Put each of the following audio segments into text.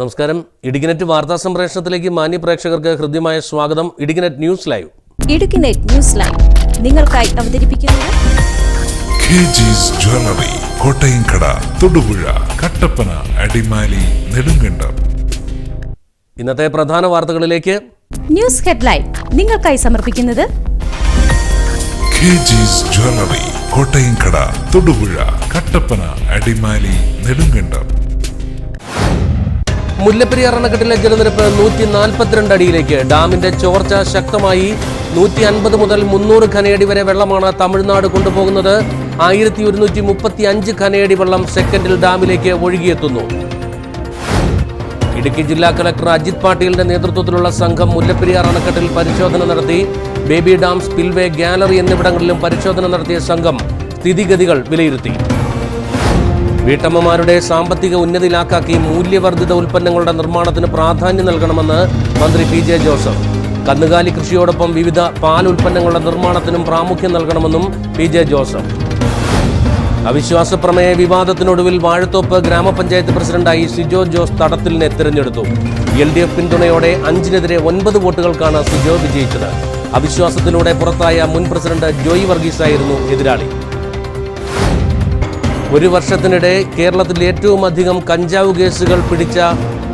നമസ്കാരം. ഇടുക്കിനെറ്റ് വാർത്താ സംപ്രേഷണത്തിലേക്ക് മാന്യ പ്രേക്ഷകർക്ക് ഹൃദ്യമായ സ്വാഗതം. ഇടുക്കിനെറ്റ് ന്യൂസ് ലൈവ്. ഇടുക്കിനെറ്റ് ന്യൂസ് ലൈവ് നിങ്ങൾക്കായി അവതരിപ്പിക്കുന്നത് ജ്വല്ലറി, കോട്ടയംകട, തൊടുപുഴ, കട്ടപ്പന, അടിമാലി, നെടുങ്കണ്ടം. ഇന്നത്തെ പ്രധാന വാർത്തകളിലേക്ക്. ന്യൂസ് ഹെഡ്ലൈൻ നിങ്ങൾക്കായി സമർപ്പിക്കുന്നത് ജ്വല്ലറി, കോട്ടയംകട, തൊടുപുഴ, കട്ടപ്പന, അടിമാലി, നെടുങ്കണ്ടം. മുല്ലപ്പെരിയാർ അണക്കെട്ടിലെ ജലനിരപ്പ് 142 അടിയിലേക്ക്. ഡാമിന്റെ ചോർച്ച ശക്തമായി. 150 മുതൽ 300 ഖനയടി വരെ വെള്ളമാണ് തമിഴ്നാട് കൊണ്ടുപോകുന്നത്. 1135 ഖനയടി വെള്ളം സെക്കൻഡിൽ ഡാമിലേക്ക് ഒഴുകിയെത്തുന്നു. ഇടുക്കി ജില്ലാ കളക്ടർ അജിത് പാട്ടീലിന്റെ നേതൃത്വത്തിലുള്ള സംഘം മുല്ലപ്പെരിയാർ അണക്കെട്ടിൽ പരിശോധന നടത്തി. ബേബി ഡാം, സ്പിൽവേ, ഗാലറി എന്നിവിടങ്ങളിലും പരിശോധന നടത്തിയ സംഘം സ്ഥിതിഗതികൾ വിലയിരുത്തി. വീട്ടമ്മമാരുടെ സാമ്പത്തിക ഉന്നതി ലാക്കാക്കി മൂല്യവർദ്ധിത ഉൽപ്പന്നങ്ങളുടെ നിർമ്മാണത്തിന് പ്രാധാന്യം നൽകണമെന്ന് മന്ത്രി പി ജെ ജോസഫ്. കന്നുകാലി കൃഷിയോടൊപ്പം വിവിധ പാൽ ഉൽപ്പന്നങ്ങളുടെ നിർമ്മാണത്തിനും പ്രാമുഖ്യം നൽകണമെന്നും പി ജെ ജോസഫ്. അവിശ്വാസ പ്രമേയ വിവാദത്തിനൊടുവിൽ വാഴത്തോപ്പ് ഗ്രാമപഞ്ചായത്ത് പ്രസിഡന്റായി സിജോ ജോസ് തടത്തിലിനെ തിരഞ്ഞെടുത്തു. LDF പിന്തുണയോടെ 5-നെതിരെ 9 വോട്ടുകൾക്കാണ് സിജോ വിജയിച്ചത്. അവിശ്വാസത്തിലൂടെ പുറത്തായ മുൻ പ്രസിഡന്റ് ജോയി വർഗീസായിരുന്നു എതിരാളി. ഒരു വർഷത്തിനിടെ കേരളത്തിൽ ഏറ്റവും അധികം കഞ്ചാവ് കേസുകൾ പിടിച്ച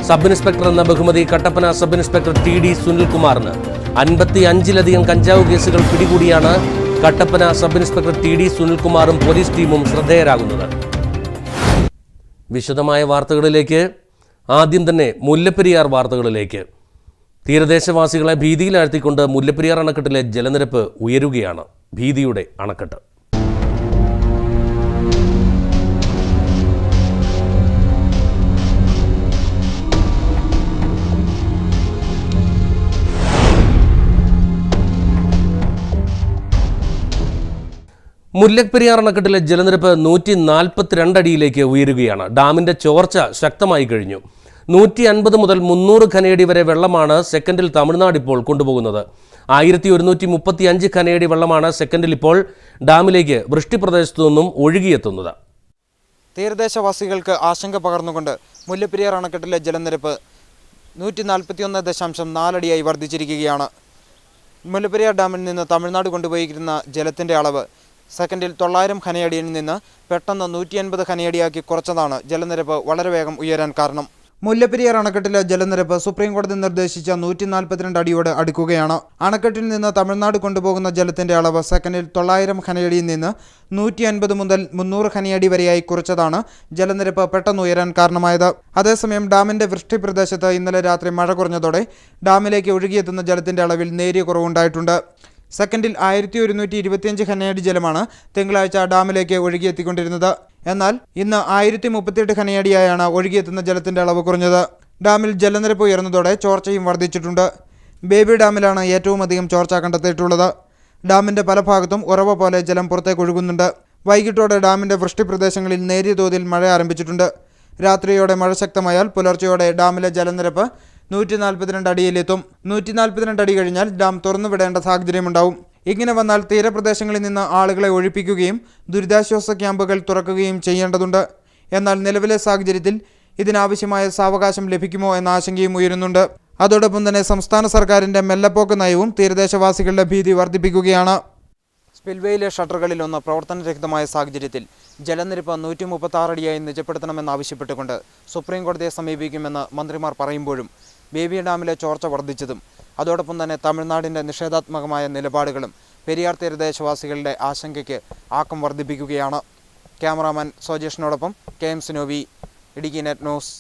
സബ് ഇൻസ്പെക്ടർ എന്ന ബഹുമതി കട്ടപ്പന സബ് ഇൻസ്പെക്ടർ TD സുനിൽകുമാറിന്. 55-ലധികം കഞ്ചാവ് കേസുകൾ പിടികൂടിയാണ് കട്ടപ്പന സബ് ഇൻസ്പെക്ടർ TD സുനിൽകുമാറും പോലീസ് ടീമും ശ്രദ്ധേയരാകുന്നത്. വിശദമായ വാർത്തകളിലേക്ക്. ആദ്യം തന്നെ മുല്ലപ്പെരിയാർ വാർത്തകളിലേക്ക്. തീരദേശവാസികളെ ഭീതിയിലാഴ്ത്തിക്കൊണ്ട് മുല്ലപ്പെരിയാർ അണക്കെട്ടിലെ ജലനിരപ്പ് ഉയരുകയാണ്. ഭീതിയുടെ അണക്കെട്ട്. മുല്ലപ്പെരിയാർ അണക്കെട്ടിലെ ജലനിരപ്പ് 142 അടിയിലേക്ക് ഉയരുകയാണ്. ഡാമിന്റെ ചോർച്ച ശക്തമായി കഴിഞ്ഞു. 150 മുതൽ 300 ഖനയടി വരെ വെള്ളമാണ് സെക്കൻഡിൽ തമിഴ്നാട് ഇപ്പോൾ കൊണ്ടുപോകുന്നത്. 1135 ഖനയടി വെള്ളമാണ് സെക്കൻഡിൽ ഇപ്പോൾ ഡാമിലേക്ക് വൃഷ്ടിപ്രദേശത്തു നിന്നും ഒഴുകിയെത്തുന്നത്. തീരദേശവാസികൾക്ക് ആശങ്ക പകർന്നുകൊണ്ട് മുല്ലപ്പെരിയാർ അണക്കെട്ടിലെ ജലനിരപ്പ് 141.4 അടിയായി വർദ്ധിച്ചിരിക്കുകയാണ്. മുല്ലപ്പെരിയാർ ഡാമിൽ നിന്ന് തമിഴ്നാട് കൊണ്ടുപോയിരിക്കുന്ന ജലത്തിൻ്റെ അളവ് സെക്കൻഡിൽ 900 ഖനയടിയിൽ നിന്ന് പെട്ടെന്ന് 150 ഖനയടിയാക്കി കുറച്ചതാണ് ജലനിരപ്പ് വളരെ വേഗം ഉയരാൻ കാരണം. മുല്ലപ്പെരിയാർ അണക്കെട്ടിലെ ജലനിരപ്പ് സുപ്രീം കോടതി നിർദ്ദേശിച്ച 142 അടിയോട് അടുക്കുകയാണ്. അണക്കെട്ടിൽ നിന്ന് തമിഴ്നാട് കൊണ്ടുപോകുന്ന ജലത്തിന്റെ അളവ് സെക്കൻഡിൽ 900 ഖനയടിയിൽ നിന്ന് 150 മുതൽ 300 ഖനയടി വരെയായി കുറച്ചതാണ് ജലനിരപ്പ് പെട്ടെന്ന് ഉയരാൻ കാരണമായത്. അതേസമയം ഡാമിന്റെ വൃഷ്ടി പ്രദേശത്ത് ഇന്നലെ രാത്രി മഴ കുറഞ്ഞതോടെ ഡാമിലേക്ക് ഒഴുകിയെത്തുന്ന ജലത്തിന്റെ അളവിൽ നേരിയ കുറവുണ്ടായിട്ടുണ്ട്. സെക്കൻഡിൽ 1125 ഖനയടി ജലമാണ് തിങ്കളാഴ്ച ഡാമിലേക്ക് ഒഴുകിയെത്തിക്കൊണ്ടിരുന്നത്. എന്നാൽ ഇന്ന് 1038 ഖനയടിയായാണ് ഒഴുകിയെത്തുന്ന ജലത്തിന്റെ അളവ് കുറഞ്ഞത്. ഡാമിൽ ജലനിരപ്പ് ഉയർന്നതോടെ ചോർച്ചയും വർദ്ധിച്ചിട്ടുണ്ട്. ബേബി ഡാമിലാണ് ഏറ്റവും അധികം ചോർച്ച കണ്ടെത്തിയിട്ടുള്ളത്. ഡാമിന്റെ പല ഭാഗത്തും ഉറവ പോലെ ജലം പുറത്തേക്ക് ഒഴുകുന്നുണ്ട്. വൈകിട്ടോടെ ഡാമിന്റെ വൃഷ്ടി പ്രദേശങ്ങളിൽ നേരിയ തോതിൽ മഴ ആരംഭിച്ചിട്ടുണ്ട്. രാത്രിയോടെ മഴ ശക്തമായാൽ പുലർച്ചെയോടെ ഡാമിലെ ജലനിരപ്പ് 142 അടിയിലെത്തും. 142 അടി കഴിഞ്ഞാൽ ഡാം തുറന്നുവിടേണ്ട സാഹചര്യമുണ്ടാവും. ഇങ്ങനെ വന്നാൽ തീരപ്രദേശങ്ങളിൽ നിന്ന് ആളുകളെ ഒഴിപ്പിക്കുകയും ദുരിതാശ്വാസ ക്യാമ്പുകൾ തുറക്കുകയും ചെയ്യേണ്ടതുണ്ട്. എന്നാൽ നിലവിലെ സാഹചര്യത്തിൽ ഇതിനാവശ്യമായ സാവകാശം ലഭിക്കുമോ എന്ന ആശങ്കയും ഉയരുന്നുണ്ട്. അതോടൊപ്പം തന്നെ സംസ്ഥാന സർക്കാരിന്റെ മെല്ലപ്പോക്ക് നയവും തീരദേശവാസികളുടെ ഭീതി വർദ്ധിപ്പിക്കുകയാണ്. സ്പിൽവേയിലെ ഷട്ടറുകളിലൊന്ന് പ്രവർത്തനരഹിതമായ സാഹചര്യത്തിൽ ജലനിരപ്പ് 136 അടിയായി നിജപ്പെടുത്തണമെന്നാവശ്യപ്പെട്ടുകൊണ്ട് സുപ്രീം കോടതിയെ സമീപിക്കുമെന്ന് മന്ത്രിമാർ പറയുമ്പോഴും ബേബി ഡാമിലെ ചോർച്ച വർദ്ധിച്ചതും അതോടൊപ്പം തന്നെ തമിഴ്നാടിൻ്റെ നിഷേധാത്മകമായ നിലപാടുകളും പെരിയാർ തീരദേശവാസികളുടെ ആശങ്കയ്ക്ക് ആക്കം വർദ്ധിപ്പിക്കുകയാണ്. ക്യാമറാമാൻ സോജേഷിനോടൊപ്പം KM Sinovi, Idukki net news.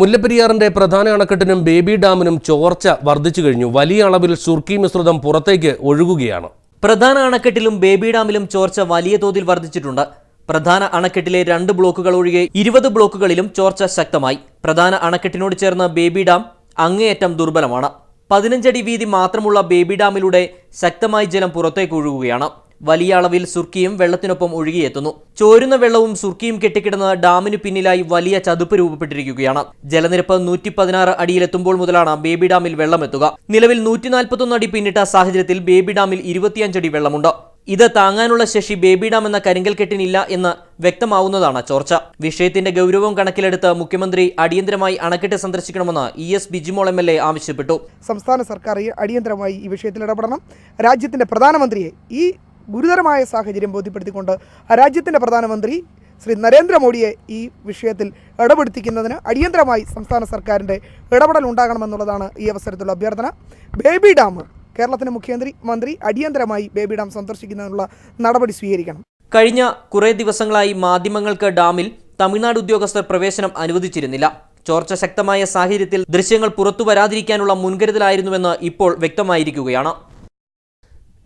മുല്ലപ്പെരിയാറിന്റെ പ്രധാന അണക്കെട്ടിനും ബേബി ഡാമിനും ചോർച്ച വർദ്ധിച്ചു കഴിഞ്ഞു. വലിയ അളവിൽ സുർക്കി മിശ്രിതം പുറത്തേക്ക് ഒഴുകുകയാണ്. പ്രധാന അണക്കെട്ടിലും ബേബി ഡാമിലും ചോർച്ച വലിയ തോതിൽ വർദ്ധിച്ചിട്ടുണ്ട്. പ്രധാന അണക്കെട്ടിലെ 2 ബ്ലോക്കുകൾ ഒഴികെ 20 ബ്ലോക്കുകളിലും ചോർച്ച ശക്തമായി. പ്രധാന അണക്കെട്ടിനോട് ചേർന്ന് ബേബി ഡാം അങ്ങേയറ്റം ദുർബലമാണ്. 15 അടി വീതി മാത്രമുള്ള ബേബി ഡാമിലൂടെ ശക്തമായി ജലം പുറത്തേക്ക് ഒഴുകുകയാണ്. വലിയ അളവിൽ സുർക്കിയും വെള്ളത്തിനൊപ്പം ഒഴുകിയെത്തുന്നു. ചോരുന്ന വെള്ളവും സുർക്കിയും കെട്ടിക്കിടന്ന് ഡാമിന് പിന്നിലായി വലിയ ചതുപ്പ് രൂപപ്പെട്ടിരിക്കുകയാണ്. ജലനിരപ്പ് 116 അടിയിലെത്തുമ്പോൾ മുതലാണ് ബേബി ഡാമിൽ വെള്ളമെത്തുക. നിലവിൽ 141 അടി പിന്നിട്ട സാഹചര്യത്തിൽ ബേബി ഡാമിൽ 25 അടി വെള്ളമുണ്ട്. ഇത് താങ്ങാനുള്ള ശേഷി ബേബി ഡാം എന്ന കരിങ്കൽക്കെട്ടിനില്ല എന്ന് വ്യക്തമാവുന്നതാണ് ചോർച്ച. വിഷയത്തിന്റെ ഗൗരവം കണക്കിലെടുത്ത് മുഖ്യമന്ത്രി അടിയന്തരമായി അണക്കെട്ട് സന്ദർശിക്കണമെന്ന് ES ബിജിമോൾ MLA ആവശ്യപ്പെട്ടു. സംസ്ഥാന സർക്കാർ അടിയന്തരമായി ഈ വിഷയത്തിൽ ഇടപെടണം. രാജ്യത്തിന്റെ പ്രധാനമന്ത്രിയെ ഈ ഗുരുതരമായ സാഹചര്യം ബോധ്യപ്പെടുത്തിക്കൊണ്ട് രാജ്യത്തിന്റെ പ്രധാനമന്ത്രി ശ്രീ നരേന്ദ്രമോദിയെ ഈ വിഷയത്തിൽ ഇടപെടുത്തിക്കുന്നതിന് അടിയന്തരമായി സംസ്ഥാന സർക്കാരിൻ്റെ ഇടപെടൽ ഉണ്ടാകണമെന്നുള്ളതാണ് ഈ അവസരത്തിലുള്ള അഭ്യർത്ഥന. ബേബി ഡാം കേരളത്തിൻ്റെ മുഖ്യമന്ത്രി അടിയന്തരമായി ബേബി ഡാം സന്ദർശിക്കുന്നതിനുള്ള നടപടി സ്വീകരിക്കണം. കഴിഞ്ഞ കുറേ ദിവസങ്ങളായി മാധ്യമങ്ങൾക്ക് ഡാമിൽ തമിഴ്നാട് ഉദ്യോഗസ്ഥർ പ്രവേശനം അനുവദിച്ചിരുന്നില്ല. ചോർച്ച ശക്തമായ സാഹചര്യത്തിൽ ദൃശ്യങ്ങൾ പുറത്തു വരാതിരിക്കാനുള്ള മുൻകരുതലായിരുന്നുവെന്ന് ഇപ്പോൾ വ്യക്തമായിരിക്കുകയാണ്.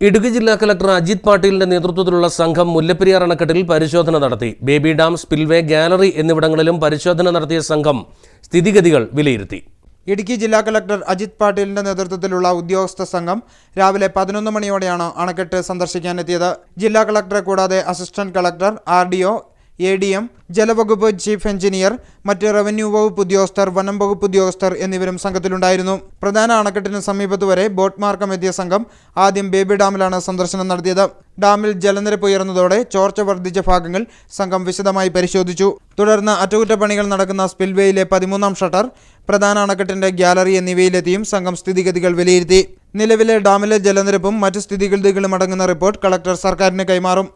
ഇടുക്കി ജില്ലാ കളക്ടർ അജിത് പാട്ടീലിന്റെ നേതൃത്വത്തിലുള്ള സംഘം മുല്ലപ്പെരിയാർ അണക്കെട്ടിൽ പരിശോധന നടത്തി. ബേബി ഡാം, സ്പിൽവേ, ഗാലറി എന്നിവിടങ്ങളിലും പരിശോധന നടത്തിയ സംഘം സ്ഥിതിഗതികൾ വിലയിരുത്തി. ഇടുക്കി ജില്ലാ കളക്ടർ അജിത് പാട്ടീലിന്റെ നേതൃത്വത്തിലുള്ള ഉദ്യോഗസ്ഥ സംഘം രാവിലെ 11 മണിയോടെയാണ് അണക്കെട്ട് സന്ദർശിക്കാനെത്തിയത്. ജില്ലാ കളക്ടറെ കൂടാതെ അസിസ്റ്റന്റ് കളക്ടർ, RDO, ADM, ജലവകുപ്പ് ചീഫ് എഞ്ചിനീയർ, മറ്റ് റവന്യൂ വകുപ്പ് ഉദ്യോഗസ്ഥർ, വനം വകുപ്പ് ഉദ്യോഗസ്ഥർ എന്നിവരും സംഘത്തിലുണ്ടായിരുന്നു. പ്രധാന അണക്കെട്ടിന് സമീപത്ത് വരെ ബോട്ട് മാർഗം എത്തിയ സംഘം ആദ്യം ബേബി ഡാമിലാണ് സന്ദർശനം നടത്തിയത്. ഡാമിൽ ജലനിരപ്പ് ഉയർന്നതോടെ ചോർച്ച വർദ്ധിച്ച ഭാഗങ്ങൾ സംഘം വിശദമായി പരിശോധിച്ചു. തുടർന്ന് അറ്റകുറ്റപ്പണികൾ നടക്കുന്ന സ്പിൽവേയിലെ 13ാം ഷട്ടർ, പ്രധാന അണക്കെട്ടിന്റെ ഗ്യാലറി എന്നിവയിലെത്തിയും സംഘം സ്ഥിതിഗതികൾ വിലയിരുത്തി. നിലവിലെ ഡാമിലെ ജലനിരപ്പും മറ്റ് സ്ഥിതിഗതികളും അടങ്ങുന്ന റിപ്പോർട്ട് കളക്ടർ സർക്കാരിന് കൈമാറും.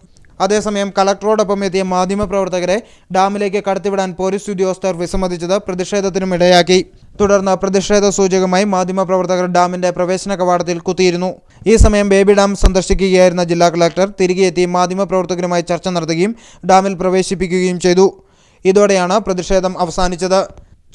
അതേസമയം കളക്ടറോടൊപ്പം എത്തിയ മാധ്യമപ്രവർത്തകരെ ഡാമിലേക്ക് കടത്തിവിടാൻ പോലീസ് ഉദ്യോഗസ്ഥർ വിസമ്മതിച്ചത് പ്രതിഷേധത്തിനും ഇടയാക്കി. തുടർന്ന് പ്രതിഷേധ സൂചകമായി മാധ്യമപ്രവർത്തകർ ഡാമിന്റെ പ്രവേശന കവാടത്തിൽ കുത്തിയിരുന്നു. ഈ സമയം ബേബി ഡാം സന്ദർശിക്കുകയായിരുന്ന ജില്ലാ കളക്ടർ തിരികെ എത്തി മാധ്യമപ്രവർത്തകരുമായി ചർച്ച നടത്തുകയും ഡാമിൽ പ്രവേശിപ്പിക്കുകയും ചെയ്തു. ഇതോടെയാണ് പ്രതിഷേധം അവസാനിച്ചത്.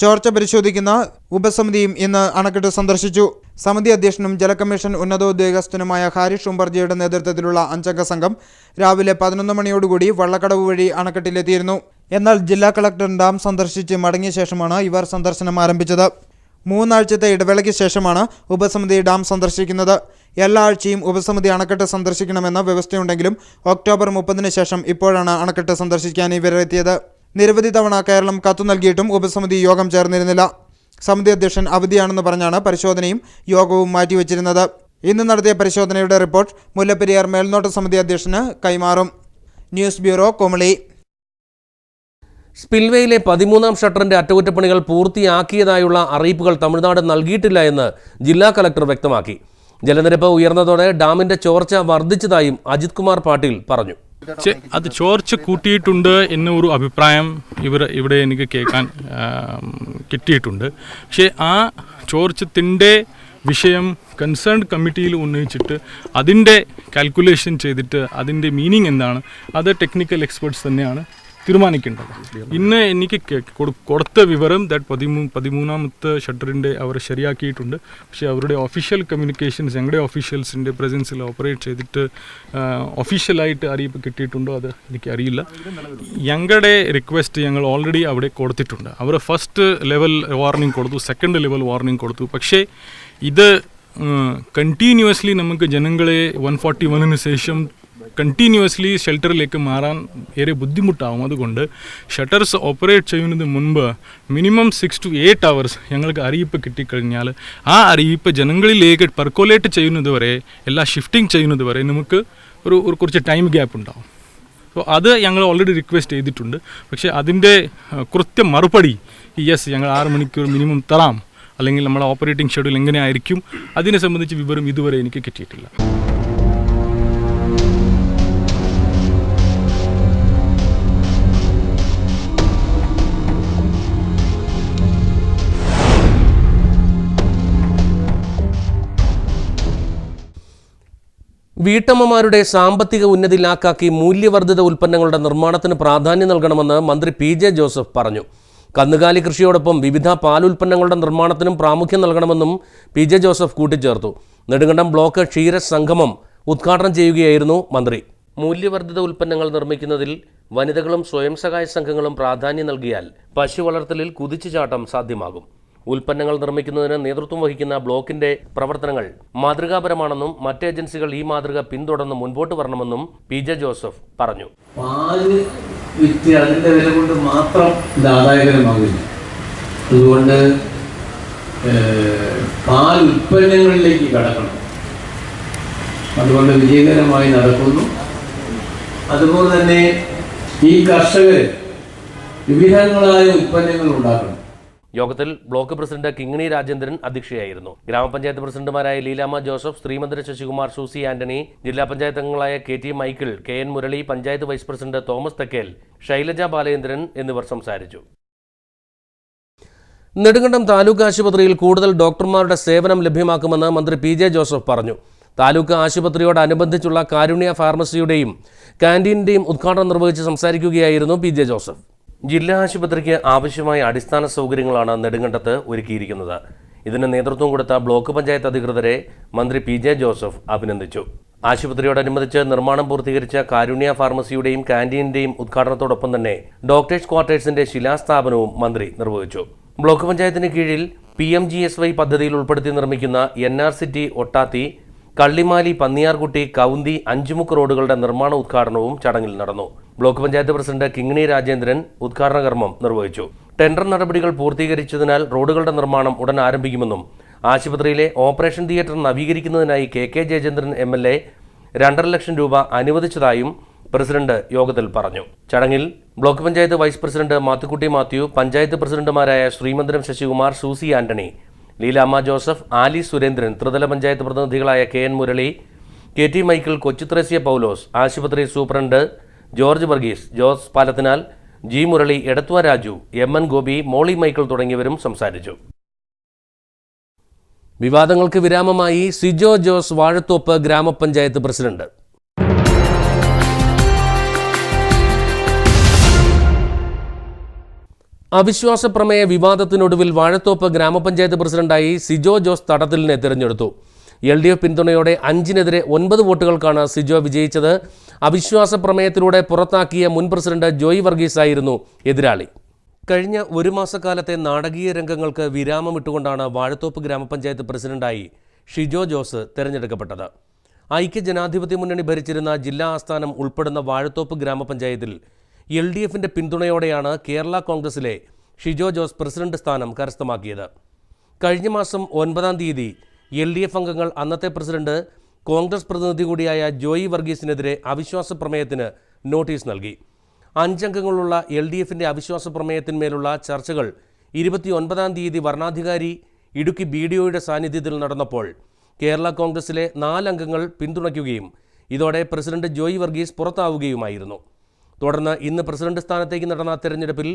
ചോർച്ച പരിശോധിക്കുന്ന ഉപസമിതിയും ഇന്ന് അണക്കെട്ട് സന്ദർശിച്ചു. സമിതി അധ്യക്ഷനും ജലകമ്മീഷൻ ഉന്നതോദ്യോഗസ്ഥനുമായ ഹാരിഷ് ഉംബർജിയുടെ നേതൃത്വത്തിലുള്ള 5-അംഗ സംഘം രാവിലെ 11 മണിയോടുകൂടി വള്ളക്കടവ് വഴി അണക്കെട്ടിലെത്തിയിരുന്നു. എന്നാൽ ജില്ലാ കളക്ടർ ഡാം സന്ദർശിച്ച് മടങ്ങിയ ശേഷമാണ് ഇവർ സന്ദർശനം ആരംഭിച്ചത്. 3 ആഴ്ചത്തെ ഇടവേളയ്ക്ക് ശേഷമാണ് ഉപസമിതി ഡാം സന്ദർശിക്കുന്നത്. എല്ലാ ആഴ്ചയും ഉപസമിതി അണക്കെട്ട് സന്ദർശിക്കണമെന്ന വ്യവസ്ഥയുണ്ടെങ്കിലും ഒക്ടോബർ 30-ന് ശേഷം ഇപ്പോഴാണ് അണക്കെട്ട് സന്ദർശിക്കാൻ ഇവരെത്തിയത്. നിരവധി തവണ കേരളം കത്തു നൽകിയിട്ടും ഉപസമിതി യോഗം ചേർന്നിരുന്നില്ല. സമിതി അധ്യക്ഷൻ അവധിയാണെന്ന് പറഞ്ഞാണ് പരിശോധനയും യോഗവും മാറ്റിവെച്ചിരുന്നത്. ഇന്ന് നടത്തിയ പരിശോധനയുടെ റിപ്പോർട്ട് മുല്ലപ്പെരിയാർ മേൽനോട്ട സമിതി അധ്യക്ഷന് കൈമാറും. News bureau, Kumily. സ്പിൽവേയിലെ 13ാം ഷട്ടറിന്റെ അറ്റകുറ്റപ്പണികൾ പൂർത്തിയാക്കിയതായുള്ള അറിയിപ്പുകൾ തമിഴ്നാട് നൽകിയിട്ടില്ല എന്ന് ജില്ലാ കളക്ടർ വ്യക്തമാക്കി. ജലനിരപ്പ് ഉയർന്നതോടെ ഡാമിന്റെ ചോർച്ച വർദ്ധിച്ചതായും അജിത് കുമാർ പാട്ടീൽ പറഞ്ഞു. അത് ചോർച്ച കൂട്ടിയിട്ടുണ്ട് എന്ന ഒരു അഭിപ്രായം ഇവിടെ എനിക്ക് കേൾക്കാൻ കിട്ടിയിട്ടുണ്ട്. പക്ഷേ ആ ചോർച്ചത്തിൻ്റെ വിഷയം കൺസേൺഡ് കമ്മിറ്റിയിൽ ഉന്നയിച്ചിട്ട് അതിൻ്റെ കാൽക്കുലേഷൻ ചെയ്തിട്ട് അതിൻ്റെ മീനിങ് എന്താണ് അത് ടെക്നിക്കൽ എക്സ്പേർട്സ് തന്നെയാണ് തീരുമാനിക്കേണ്ടത്. ഇന്ന് എനിക്ക് കൊടുത്ത വിവരം ദാറ്റ് 13ാമത്തെ ഷട്ടറിൻ്റെ അവർ ശരിയാക്കിയിട്ടുണ്ട്. പക്ഷേ അവരുടെ ഒഫീഷ്യൽ കമ്മ്യൂണിക്കേഷൻസ് ഞങ്ങളുടെ ഒഫീഷ്യൽസിൻ്റെ പ്രസൻസിൽ ഓപ്പറേറ്റ് ചെയ്തിട്ട് ഒഫീഷ്യലായിട്ട് അറിയിപ്പ് കിട്ടിയിട്ടുണ്ടോ അത് എനിക്കറിയില്ല. ഞങ്ങളുടെ റിക്വസ്റ്റ് ഞങ്ങൾ ഓൾറെഡി അവിടെ കൊടുത്തിട്ടുണ്ട്. അവർ ഫസ്റ്റ് ലെവൽ വാർണിംഗ് കൊടുത്തു, സെക്കൻഡ് ലെവൽ വാർണിംഗ് കൊടുത്തു. പക്ഷേ ഇത് കണ്ടിന്യൂസ്ലി നമുക്ക് ജനങ്ങളെ 141-ന് ശേഷം കണ്ടിന്യൂസ്ലി ഷെൽട്ടറിലേക്ക് മാറാൻ ഏറെ ബുദ്ധിമുട്ടാവും. അതുകൊണ്ട് ഷട്ടർസ് ഓപ്പറേറ്റ് ചെയ്യുന്നതിന് മുൻപ് മിനിമം 6 to 8 hours ഞങ്ങൾക്ക് അറിയിപ്പ് കിട്ടിക്കഴിഞ്ഞാൽ ആ അറിയിപ്പ് ജനങ്ങളിലേക്ക് പെർക്കോലേറ്റ് ചെയ്യുന്നത് വരെ, എല്ലാ ഷിഫ്റ്റിംഗ് ചെയ്യുന്നത് വരെ നമുക്ക് ഒരു കുറച്ച് ടൈം ഗ്യാപ്പ് ഉണ്ടാവും. സോ അത് ഞങ്ങൾ ഓൾറെഡി റിക്വസ്റ്റ് ചെയ്തിട്ടുണ്ട്. പക്ഷേ അതിൻ്റെ കൃത്യ മറുപടി ഞങ്ങൾ 6 മണിക്കൂർ മിനിമം തരാം, അല്ലെങ്കിൽ നമ്മുടെ ഓപ്പറേറ്റിംഗ് ഷെഡ്യൂൾ എങ്ങനെയായിരിക്കും അതിനെ സംബന്ധിച്ച് വിവരം ഇതുവരെ എനിക്ക് കിട്ടിയിട്ടില്ല. വീട്ടമ്മമാരുടെ സാമ്പത്തിക ഉന്നതി ലാക്കാക്കി മൂല്യവർദ്ധിത ഉൽപ്പന്നങ്ങളുടെ നിർമ്മാണത്തിന് പ്രാധാന്യം നൽകണമെന്ന് മന്ത്രി PJ ജോസഫ് പറഞ്ഞു. കന്നുകാലി കൃഷിയോടൊപ്പം വിവിധ പാലുൽപ്പന്നങ്ങളുടെ നിർമ്മാണത്തിനും പ്രാമുഖ്യം നൽകണമെന്നും PJ ജോസഫ് കൂട്ടിച്ചേർത്തു. നെടുങ്കണ്ടം ബ്ലോക്ക് ക്ഷീര സംഗമം ഉദ്ഘാടനം ചെയ്യുകയായിരുന്നു മന്ത്രി. മൂല്യവർദ്ധിത ഉൽപ്പന്നങ്ങൾ നിർമ്മിക്കുന്നതിൽ വനിതകളും സ്വയം സഹായ സംഘങ്ങളും പ്രാധാന്യം നൽകിയാൽ പശു വളർത്തലിൽ കുതിച്ചുചാട്ടം സാധ്യമാകും. ഉൽപ്പന്നങ്ങൾ നിർമ്മിക്കുന്നതിന് നേതൃത്വം വഹിക്കുന്ന ബ്ലോക്കിന്റെ പ്രവർത്തനങ്ങൾ മാതൃകാപരമാണെന്നും മറ്റ് ഏജൻസികൾ ഈ മാതൃക പിന്തുടർന്ന് മുൻപോട്ട് വരണമെന്നും PJ ജോസഫ് പറഞ്ഞു. പാല് വിറ്റ് അതിൻ്റെ വില കൊണ്ട് മാത്രം ഇത് ആദായകരമാകില്ല. അതുകൊണ്ട് പാൽ ഉൽപ്പന്നങ്ങളിലേക്ക് കടക്കണം. അതുകൊണ്ട് വിജയകരമായി നടക്കുന്നു. അതുപോലെ തന്നെ ഈ കർഷകർ വിവിധങ്ങളായ ഉൽപ്പന്നങ്ങൾ ഉണ്ടാക്കണം. യോഗത്തിൽ ബ്ലോക്ക് പ്രസിഡന്റ് കിങ്ങിണി രാജേന്ദ്രൻ അധ്യക്ഷയായിരുന്നു. ഗ്രാമപഞ്ചായത്ത് പ്രസിഡന്റുമാരായ ലീലാമ്മ ജോസഫ്, ശ്രീമന്ദിര ശശികുമാർ, സൂസി ആന്റണി, ജില്ലാ പഞ്ചായത്ത് അംഗങ്ങളായ KT Michael, KN Murali, panchayat vice president Thomas Thekkel, Shailaja Balendran എന്നിവർ സംസാരിച്ചു. നെടുങ്കണ്ടം താലൂക്ക് ആശുപത്രിയിൽ കൂടുതൽ ഡോക്ടർമാരുടെ സേവനം ലഭ്യമാക്കുമെന്ന് മന്ത്രി PJ ജോസഫ് പറഞ്ഞു. താലൂക്ക് ആശുപത്രിയോടനുബന്ധിച്ചുള്ള കാരുണ്യ ഫാർമസിയുടെയും കാന്റീനിന്റെയും ഉദ്ഘാടനം നിർവഹിച്ച് സംസാരിക്കുകയായിരുന്നു PJ ജോസഫ്. ജില്ലാ ആശുപത്രിക്ക് ആവശ്യമായ അടിസ്ഥാന സൗകര്യങ്ങളാണ് നെടുങ്കണ്ടത്ത് ഒരുക്കിയിരിക്കുന്നത്. ഇതിന് നേതൃത്വം കൊടുത്ത ബ്ലോക്ക് പഞ്ചായത്ത് അധികൃതരെ മന്ത്രി PJ ജോസഫ് അഭിനന്ദിച്ചു. ആശുപത്രിയോടനുബന്ധിച്ച് നിർമ്മാണം പൂർത്തീകരിച്ച കാരുണ്യ ഫാർമസിയുടെയും കാന്റീനിന്റെയും ഉദ്ഘാടനത്തോടൊപ്പം തന്നെ ഡോക്ടേഴ്സ് ക്വാർട്ടേഴ്സിന്റെ ശിലാസ്ഥാപനവും മന്ത്രി നിർവഹിച്ചു. ബ്ലോക്ക് പഞ്ചായത്തിന് കീഴിൽ PMGSY പദ്ധതിയിൽ ഉൾപ്പെടുത്തി നിർമ്മിക്കുന്ന NRCT ഒട്ടാത്തി, കള്ളിമാലി, പന്നിയാർകുട്ടി, കൗന്തി, അഞ്ചുമുക്ക് റോഡുകളുടെ നിർമ്മാണ ഉദ്ഘാടനവും ചടങ്ങിൽ നടന്നു. ബ്ലോക്ക് പഞ്ചായത്ത് പ്രസിഡന്റ് കിങ്ങിണി രാജേന്ദ്രൻ ഉദ്ഘാടന കർമ്മം നിർവഹിച്ചു. ടെൻഡർ നടപടികൾ പൂർത്തീകരിച്ചതിനാൽ റോഡുകളുടെ നിർമ്മാണം ഉടൻ ആരംഭിക്കുമെന്നും ആശുപത്രിയിലെ ഓപ്പറേഷൻ തിയേറ്റർ നവീകരിക്കുന്നതിനായി KK ജയചന്ദ്രൻ MLA 2.5 ലക്ഷം രൂപ അനുവദിച്ചതായും പ്രസിഡന്റ് യോഗത്തിൽ പറഞ്ഞു. ചടങ്ങിൽ block panchayat vice president Mathukutty Mathew, panchayat പ്രസിഡന്റുമാരായ ശ്രീമന്ദിരം ശശികുമാർ, സൂസി ആന്റണി, ലീലാമ്മ ജോസഫ്, ആലി സുരേന്ദ്രൻ, ത്രിതല പഞ്ചായത്ത് പ്രതിനിധികളായ KN മുരളി, KT മൈക്കിൾ, കൊച്ചുത്രേസ്യ പൗലോസ്, ആശുപത്രി superintendent George Varghese, Jose Palathinal, G Murali, Edathva Raju, MN Gopi, Molly Michael തുടങ്ങിയവരും സംസാരിച്ചു. വിവാദങ്ങൾക്ക് വിരാമമായി സിജോ ജോസ് വാഴത്തോപ്പ് ഗ്രാമപഞ്ചായത്ത് പ്രസിഡന്റ്. അവിശ്വാസ പ്രമേയ വിവാദത്തിനൊടുവിൽ വാഴത്തോപ്പ് ഗ്രാമപഞ്ചായത്ത് പ്രസിഡന്റായി സിജോ ജോസ് തടത്തിലിനെ തിരഞ്ഞെടുത്തു. LDF പിന്തുണയോടെ 5-നെതിരെ 9 വോട്ടുകൾക്കാണ് സിജോ വിജയിച്ചത്. അവിശ്വാസ പ്രമേയത്തിലൂടെ പുറത്താക്കിയ മുൻ പ്രസിഡന്റ് ജോയി വർഗീസ് ആയിരുന്നു എതിരാളി. കഴിഞ്ഞ ഒരു മാസക്കാലത്തെ നാടകീയ രംഗങ്ങൾക്ക് വിരാമമിട്ടുകൊണ്ടാണ് വാഴത്തോപ്പ് ഗ്രാമപഞ്ചായത്ത് പ്രസിഡന്റായി ഷിജോ ജോസ് തിരഞ്ഞെടുക്കപ്പെട്ടത്. ഐക്യജനാധിപത്യ മുന്നണി ഭരിച്ചിരുന്ന ജില്ലാ ആസ്ഥാനം ഉൾപ്പെടുന്ന വാഴത്തോപ്പ് ഗ്രാമപഞ്ചായത്തിൽ LDFന്റെ പിന്തുണയോടെയാണ് കേരള കോൺഗ്രസിലെ ഷിജോ ജോസ് പ്രസിഡന്റ് സ്ഥാനം കരസ്ഥമാക്കിയത്. കഴിഞ്ഞ മാസം 9-ാം തീയതി LDF അംഗങ്ങൾ അന്നത്തെ പ്രസിഡന്റ് കോൺഗ്രസ് പ്രതിനിധി കൂടിയായ ജോയി വർഗീസിനെതിരെ അവിശ്വാസ പ്രമേയത്തിന് നോട്ടീസ് നൽകി. 5 അംഗങ്ങളുള്ള LDFന്റെ അവിശ്വാസ പ്രമേയത്തിന്മേലുള്ള ചർച്ചകൾ 29-ാം തീയതി വരണാധികാരി ഇടുക്കി BDOയുടെ സാന്നിധ്യത്തിൽ നടന്നപ്പോൾ കേരള കോൺഗ്രസിലെ 4 അംഗങ്ങൾ പിന്തുണയ്ക്കുകയും ഇതോടെ പ്രസിഡന്റ് ജോയി വർഗീസ് പുറത്താവുകയുമായിരുന്നു. തുടർന്ന് ഇന്ന് പ്രസിഡന്റ് സ്ഥാനത്തേക്ക് നടന്ന തെരഞ്ഞെടുപ്പിൽ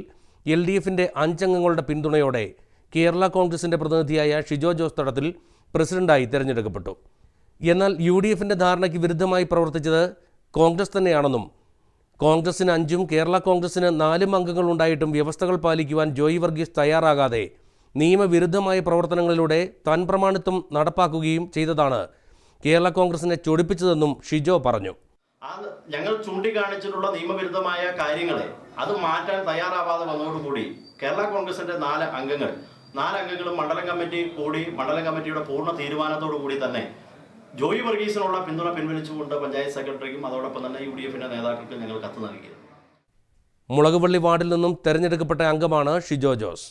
LDFന്റെ 5 അംഗങ്ങളുടെ പിന്തുണയോടെ കേരള കോൺഗ്രസിന്റെ പ്രതിനിധിയായ ഷിജോ ജോസ് തടത്തിൽ പ്രസിഡന്റായി തിരഞ്ഞെടുക്കപ്പെട്ടു. എന്നാൽ UDFന്റെ ധാരണയ്ക്ക് വിരുദ്ധമായി പ്രവർത്തിച്ചത് കോൺഗ്രസ് തന്നെയാണെന്നും കോൺഗ്രസിന് 5-ഉം കേരള കോൺഗ്രസിന് 4-ഉം അംഗങ്ങൾ ഉണ്ടായിട്ടും വ്യവസ്ഥകൾ പാലിക്കുവാൻ ജോയി വർഗീസ് തയ്യാറാകാതെ നിയമവിരുദ്ധമായ പ്രവർത്തനങ്ങളിലൂടെ താൻ പ്രമാണിത്വം നടപ്പാക്കുകയും ചെയ്തതാണ് കേരള കോൺഗ്രസിനെ ചൊടിപ്പിച്ചതെന്നും ഷിജോ പറഞ്ഞു. ഞങ്ങൾ ചൂണ്ടിക്കാണിച്ചിട്ടുള്ള നിയമവിരുദ്ധമായ കാര്യങ്ങളെ അത് മാറ്റാൻ തയ്യാറാവാതെ വന്നതോടുകൂടി കേരള കോൺഗ്രസിന്റെ 4 അംഗങ്ങളും മണ്ഡലം കമ്മിറ്റി കൂടി മണ്ഡലം കമ്മിറ്റിയുടെ പൂർണ്ണ തീരുമാനത്തോടു കൂടി തന്നെ ജോയി വർഗീസിനുള്ള പിന്തുണ പിൻവലിച്ചുകൊണ്ട് പഞ്ചായത്ത് സെക്രട്ടറിക്കും അതോടൊപ്പം തന്നെ UDFന്റെ നേതാക്കൾക്കും ഞങ്ങൾ കത്ത് നൽകി. മുളകുപള്ളി വാർഡിൽ നിന്നും തെരഞ്ഞെടുക്കപ്പെട്ട അംഗമാണ് ഷിജോ ജോസ്.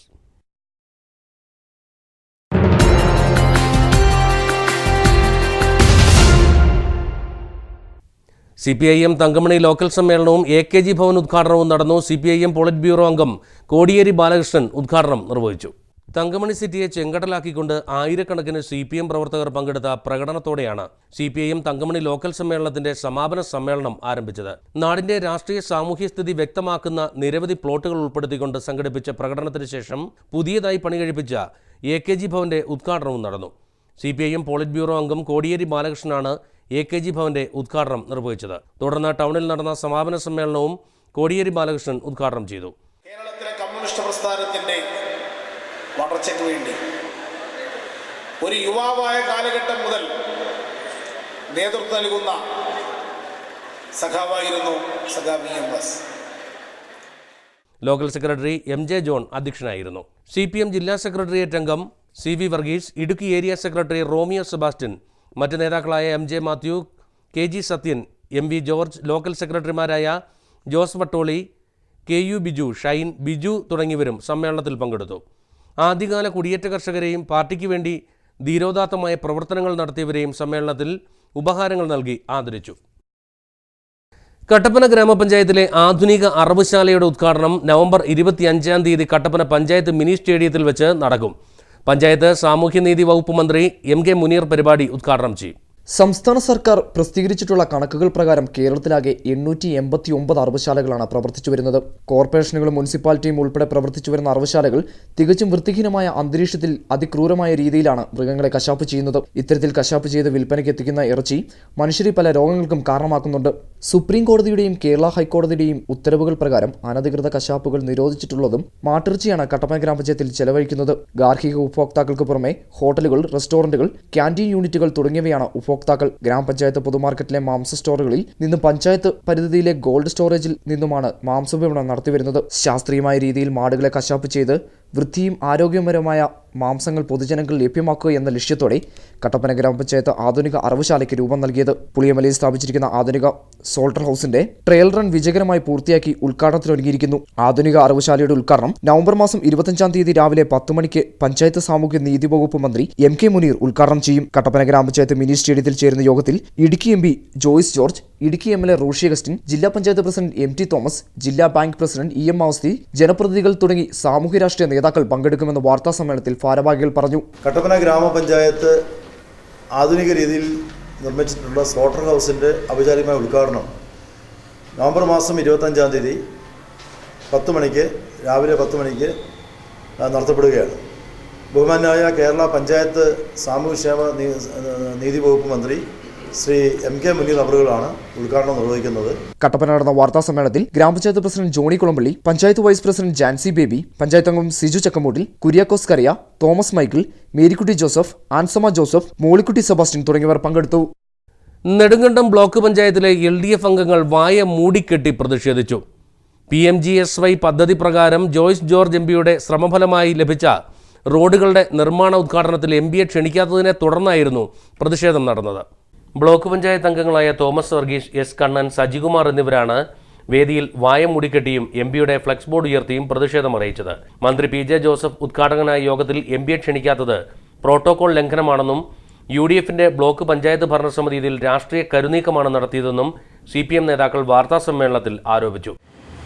CPIM തങ്കമണി ലോക്കൽ സമ്മേളനവും AKG ഭവൻ ഉദ്ഘാടനവും നടന്നു. CPIM പോളിറ്റ് ബ്യൂറോ അംഗം കോടിയേരി ബാലകൃഷ്ണൻ ഉദ്ഘാടനം നിർവഹിച്ചു. തങ്കമണി സിറ്റിയെ ചെങ്കടലാക്കിക്കൊണ്ട് ആയിരക്കണക്കിന് CPM പ്രവർത്തകർ പങ്കെടുത്ത പ്രകടനത്തോടെയാണ് CPIM തങ്കമണി ലോക്കൽ സമ്മേളനത്തിന്റെ സമാപന സമ്മേളനം ആരംഭിച്ചത്. നാടിന്റെ രാഷ്ട്രീയ സാമൂഹ്യ സ്ഥിതി വ്യക്തമാക്കുന്ന നിരവധി പ്ലോട്ടുകൾ ഉൾപ്പെടുത്തിക്കൊണ്ട് സംഘടിപ്പിച്ച പ്രകടനത്തിന് ശേഷം പുതിയതായി പണികഴിപ്പിച്ച AKG ഭവന്റെ ഉദ്ഘാടനവും നടന്നു. CPIM പോളിറ്റ് ബ്യൂറോ അംഗം കോടിയേരി ബാലകൃഷ്ണനാണ് AKG ഭവന്റെ ഉദ്ഘാടനം നിർവഹിച്ചത്. തുടർന്ന് ടൗണിൽ നടന്ന സമാപന സമ്മേളനവും കോടിയേരി ബാലകൃഷ്ണൻ ഉദ്ഘാടനം ചെയ്തു. കേരളത്തിലെ കമ്മ്യൂണിസ്റ്റ് പ്രസ്ഥാനത്തിന്റെ വളർച്ചയ്ക്ക് വേണ്ടി ഒരു യുവാവായ കാലഘട്ടം മുതൽ നേതൃത്വം നൽകുന്ന സഖാവായിരുന്നു സഖാവ് EMS. Local secretary MJ John അധ്യക്ഷനായിരുന്നു. CPM ജില്ലാ സെക്രട്ടേറിയറ്റ് അംഗം CV Varghese, Idukki area secretary Romeo Sebastian, മറ്റ് നേതാക്കളായ MJ Mathew, KG Sathyan, MV George, local സെക്രട്ടറിമാരായ ജോസ് വട്ടോളി, KU ബിജു, ഷൈൻ, ബിജു തുടങ്ങിയവരും സമ്മേളനത്തിൽ പങ്കെടുത്തു. ആദ്യകാല കുടിയേറ്റ കർഷകരെയും പാർട്ടിക്ക് വേണ്ടി ധീരോദാത്തമായ പ്രവർത്തനങ്ങൾ നടത്തിയവരെയും സമ്മേളനത്തിൽ ഉപഹാരങ്ങൾ നൽകി ആദരിച്ചു. കട്ടപ്പന ഗ്രാമപഞ്ചായത്തിലെ ആധുനിക അറവുശാലയുടെ ഉദ്ഘാടനം നവംബർ 25-ാം തീയതി കട്ടപ്പന പഞ്ചായത്ത് മിനി സ്റ്റേഡിയത്തിൽ വെച്ച് നടക്കും. പഞ്ചായത്ത് സാമൂഹ്യനീതി വകുപ്പ് മന്ത്രി എം കെ മുനീർ പരിപാടി ഉദ്ഘാടനം ചെയ്യും. സംസ്ഥാന സർക്കാർ പ്രസിദ്ധീകരിച്ചിട്ടുള്ള കണക്കുകൾ പ്രകാരം കേരളത്തിലാകെ 889 അറവുശാലകളാണ് പ്രവർത്തിച്ചു വരുന്നത്. കോർപ്പറേഷനുകളും മുനിസിപ്പാലിറ്റിയും ഉൾപ്പെടെ പ്രവർത്തിച്ചു വരുന്ന അറവുശാലകൾ തികച്ചും വൃത്തിഹീനമായ അന്തരീക്ഷത്തിൽ അതിക്രൂരമായ രീതിയിലാണ് മൃഗങ്ങളെ കശാപ്പ് ചെയ്യുന്നത്. ഇത്തരത്തിൽ കശാപ്പ് ചെയ്ത് വിൽപ്പനയ്ക്ക് എത്തിക്കുന്ന ഇറച്ചി മനുഷ്യരെ പല രോഗങ്ങൾക്കും കാരണമാക്കുന്നുണ്ട്. സുപ്രീം കോടതിയുടെയും കേരള ഹൈക്കോടതിയുടെയും ഉത്തരവുകൾ പ്രകാരം അനധികൃത കശാപ്പുകൾ നിരോധിച്ചിട്ടുള്ളതും മാട്ടിറച്ചിയാണ് കട്ടപ്പന ഗ്രാമപഞ്ചായത്തിൽ ചെലവഴിക്കുന്നത്. ഗാർഹിക ഉപഭോക്താക്കൾക്ക് പുറമെ ഹോട്ടലുകൾ, റെസ്റ്റോറന്റുകൾ, ക്യാന്റീൻ യൂണിറ്റുകൾ തുടങ്ങിയവയാണ് ഉപഭോക്താക്കൾ. ഗ്രാമപഞ്ചായത്ത് പൊതുമാർക്കറ്റിലെ മാംസ സ്റ്റോറുകളിൽ നിന്നും പഞ്ചായത്ത് പരിധിയിലെ ഗോൾഡ് സ്റ്റോറേജിൽ നിന്നുമാണ് മാംസവിപണനം നടത്തിവരുന്നത്. ശാസ്ത്രീയമായ രീതിയിൽ മാടുകളെ കശാപ്പ് ചെയ്ത് വൃത്തിയും ആരോഗ്യപരമായ മാംസങ്ങൾ പൊതുജനങ്ങൾ ലഭ്യമാക്കുക എന്ന ലക്ഷ്യത്തോടെ കട്ടപ്പന ഗ്രാമപഞ്ചായത്ത് ആധുനിക അറവുശാലയ്ക്ക് രൂപം നൽകിയത്. പുളിയമലയിൽ സ്ഥാപിച്ചിരിക്കുന്ന ആധുനിക സോൾട്ടർ ഹൗസിന്റെ ട്രയൽ റൺ വിജയകരമായി പൂർത്തിയാക്കി ഉദ്ഘാടനത്തിനൊരുങ്ങിയിരിക്കുന്നു. ആധുനിക അറവുശാലയുടെ ഉദ്ഘാടനം നവംബർ മാസം 25-ാം തീയതി രാവിലെ 10 മണിക്ക് പഞ്ചായത്ത് സാമൂഹ്യ നീതി വകുപ്പ് മന്ത്രി എം കെ മുനീർ ഉദ്ഘാടനം ചെയ്യും. കട്ടപ്പന ഗ്രാമപഞ്ചായത്ത് മിനി സ്റ്റേഡിയത്തിൽ ചേരുന്ന യോഗത്തിൽ Idukki M P Joice George, Idukki MLA Roshy Augustine, ജില്ലാ പഞ്ചായത്ത് പ്രസിഡന്റ് MT തോമസ്, ജില്ലാ ബാങ്ക് പ്രസിഡന്റ് EM മാവസ്തി, ജനപ്രതിനിധികൾ തുടങ്ങി സാമൂഹ്യ രാഷ്ട്രീയ നേതാക്കൾ പങ്കെടുക്കുമെന്ന് വാർത്താ സമ്മേളനത്തിൽ ഭാരവാഹികൾ പറഞ്ഞു. കട്ടപ്പന ഗ്രാമപഞ്ചായത്ത് ആധുനിക രീതിയിൽ നിർമ്മിച്ചിട്ടുള്ള സ്ലോട്ടർ ഹൗസിൻ്റെ ഔപചാരികമായ ഉദ്ഘാടനം നവംബർ മാസം 25-ാം തീയതി 10 മണിക്ക് രാവിലെ 10 മണിക്ക് നടത്തപ്പെടുകയാണ്. ബഹുമാന്യനായ കേരള പഞ്ചായത്ത് സാമൂഹ്യക്ഷേമ നീതി വകുപ്പ് മന്ത്രി ശ്രീ എം കെ മുനീർ അവറുകളാണ് ഉദ്ഘാടനം നിർവഹിക്കുന്നത്. കട്ടപ്പന നടന്ന വാർത്താ സമ്മേളനത്തിൽ ഗ്രാമപഞ്ചായത്ത് president Johny Kulampally, panchayat vice president Jancy Baby, panchayat അംഗം സിജു ചക്കമൂട്ടിൽ, കുര്യാക്കോസ് കറിയ, തോമസ് മൈക്കിൾ, മേരിക്കുട്ടി ജോസഫ്, ആൻസമ ജോസഫ്, മോളിക്കുട്ടി സെബാസ്റ്റ്യൻ തുടങ്ങിയവർ പങ്കെടുത്തു. നെടുങ്കണ്ടം ബ്ലോക്ക് പഞ്ചായത്തിലെ LDF അംഗങ്ങൾ വായ മൂടിക്കെട്ടി പ്രതിഷേധിച്ചു. PMGSY പദ്ധതി പ്രകാരം ജോയ്സ് ജോർജ് MPയുടെ ശ്രമഫലമായി ലഭിച്ച റോഡുകളുടെ നിർമ്മാണ ഉദ്ഘാടനത്തിൽ MPയെ ക്ഷണിക്കാത്തതിനെ തുടർന്നായിരുന്നു പ്രതിഷേധം നടന്നത്. ബ്ലോക്ക് പഞ്ചായത്ത് അംഗങ്ങളായ തോമസ് വർഗീസ്, S കണ്ണൻ, സജികുമാർ എന്നിവരാണ് വേദിയിൽ വായ മൂടിക്കെട്ടിയും MPയുടെ ഫ്ലക്സ് ബോർഡ് ഉയർത്തിയും പ്രതിഷേധം അറിയിച്ചത്. മന്ത്രി PJ ജോസഫ് ഉദ്ഘാടകനായ യോഗത്തിൽ MPയെ ക്ഷണിക്കാത്തത് പ്രോട്ടോകോൾ ലംഘനമാണെന്നും UDFന്റെ ബ്ലോക്ക് പഞ്ചായത്ത് ഭരണസമിതി ഇതിൽ രാഷ്ട്രീയ കരുനീക്കമാണ് നടത്തിയതെന്നും CPM നേതാക്കൾ വാർത്താ സമ്മേളനത്തിൽ ആരോപിച്ചു.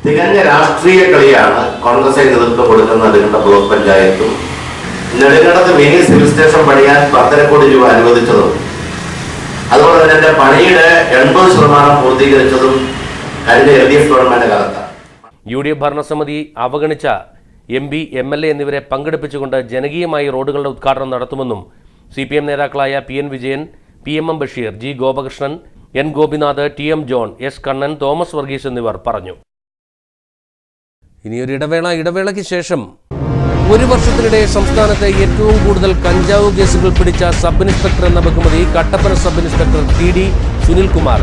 തികഞ്ഞ രാഷ്ട്രീയ കളിയാണ് കോൺഗ്രസ് നേതൃത്വം കൊടുക്കുന്ന നെടുങ്കണ്ടം ബ്ലോക്ക് പഞ്ചായത്തും നെടുങ്കണ്ടത്ത് മിനി സിവിൽ സ്റ്റേഷൻ പണിയാൻ 1.5 കോടി രൂപ അനുവദിച്ചതും അതുപോലെ തന്നെ പണിയുടെ 80% പൂർത്തീകരിച്ചതും കഴിഞ്ഞ LDF ഗവൺമെന്റ് കാലത്താണ്. UDF ഭരണസമിതി അവഗണിച്ച MP, MLA എന്നിവരെ പങ്കെടുപ്പിച്ചുകൊണ്ട് ജനകീയമായി റോഡുകളുടെ ഉദ്ഘാടനം നടത്തുമെന്നും CPM നേതാക്കളായ PN Vijayan, PMM Basheer, G Gopakrishnan, N Gopinath, TM John, S Kannan, Thomas Varghese എന്നിവർ പറഞ്ഞു. ഇനിയൊരു ഇടവേളയ്ക്ക് ശേഷം ഒരു വർഷത്തിനിടെ സംസ്ഥാനത്തെ ഏറ്റവും കൂടുതൽ കഞ്ചാവ് കേസുകൾ പിടിച്ച സബ് ഇൻസ്പെക്ടർ എന്ന ബഹുമതി Kattappana sub inspector TD Sunilkumar.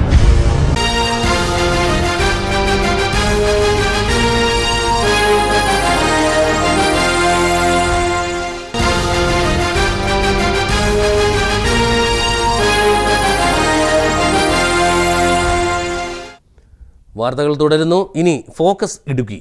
വാർത്തകൾ തുടരുന്നു. ഇനി ഫോക്കസ് ഇടുക്കി.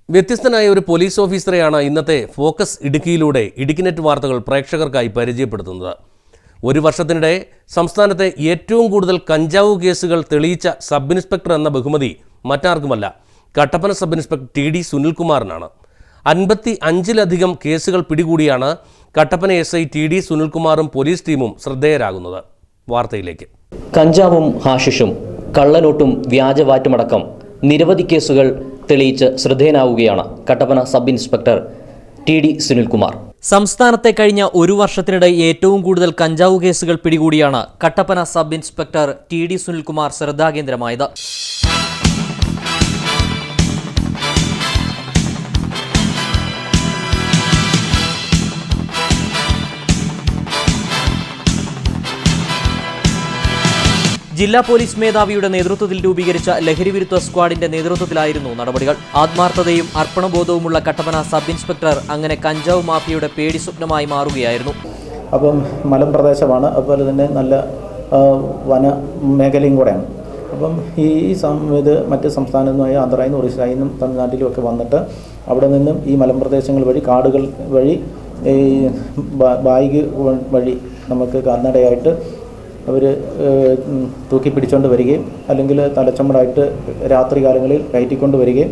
വ്യത്യസ്തനായ ഒരു പോലീസ് ഓഫീസറെയാണ് ഇന്നത്തെ ഫോക്കസ് ഇടുക്കിയിലൂടെ ഇടുക്കിനെറ്റ് വാർത്തകൾ പ്രേക്ഷകർക്കായി പരിചയപ്പെടുത്തുന്നത്. ഒരു വർഷത്തിനിടെ സംസ്ഥാനത്തെ ഏറ്റവും കൂടുതൽ കഞ്ചാവ് കേസുകൾ തെളിയിച്ച സബ് ഇൻസ്പെക്ടർ എന്ന ബഹുമതി മറ്റാർക്കുമല്ല, കട്ടപ്പന സബ് ഇൻസ്പെക്ടർ TD സുനിൽകുമാറിനാണ്. 55-ലധികം കേസുകൾ പിടികൂടിയാണ് കട്ടപ്പന SI TD സുനിൽകുമാറും പോലീസ് ടീമും ശ്രദ്ധേയരാകുന്നത്. വാർത്തയിലേക്ക്. കഞ്ചാവും ഹാഷിഷും കള്ളനോട്ടും വ്യാജവാറ്റുമടക്കം നിരവധി കേസുകൾ തെളിയിച്ച് ശ്രദ്ധേയനാവുകയാണ് Kattappana sub inspector TD Sunilkumar. സംസ്ഥാനത്തെ കഴിഞ്ഞ ഒരു വർഷത്തിനിടെ ഏറ്റവും കൂടുതൽ കഞ്ചാവ് കേസുകൾ പിടികൂടിയാണ് Kattappana sub inspector TD Sunilkumar ശ്രദ്ധാകേന്ദ്രമായത്. ജില്ലാ പോലീസ് മേധാവിയുടെ നേതൃത്വത്തിൽ രൂപീകരിച്ച ലഹരിവിരുദ്ധ സ്ക്വാഡിന്റെ നേതൃത്വത്തിലായിരുന്നു നടപടികൾ. ആത്മാർത്ഥതയും അർപ്പണബോധവുമുള്ള കട്ടപ്പന സബ് ഇൻസ്പെക്ടർ അങ്ങനെ കഞ്ചാവ് മാഫിയയുടെ പേടി സ്വപ്നമായി മാറുകയായിരുന്നു. അപ്പം മലമ്പ്രദേശമാണ്, അതുപോലെ തന്നെ നല്ല വന മേഖലയും കൂടെയാണ്. അപ്പം ഇത് മറ്റ് സംസ്ഥാനത്തുനിന്നുമായി ആന്ധ്രയിൽ നിന്നും ഒറീസയിൽ നിന്നും തമിഴ്നാട്ടിലും ഒക്കെ വന്നിട്ട് അവിടെ നിന്നും ഈ മലമ്പ്രദേശങ്ങൾ വഴി കാടുകൾ വഴി ഈ ബാഗ് വഴി നമുക്ക് കാൽനടയായിട്ട് അവർ തൂക്കി പിടിച്ചുകൊണ്ട് വരികയും അല്ലെങ്കിൽ തലച്ചമ്മടായിട്ട് രാത്രി കാലങ്ങളിൽ കയറ്റിക്കൊണ്ട് വരികയും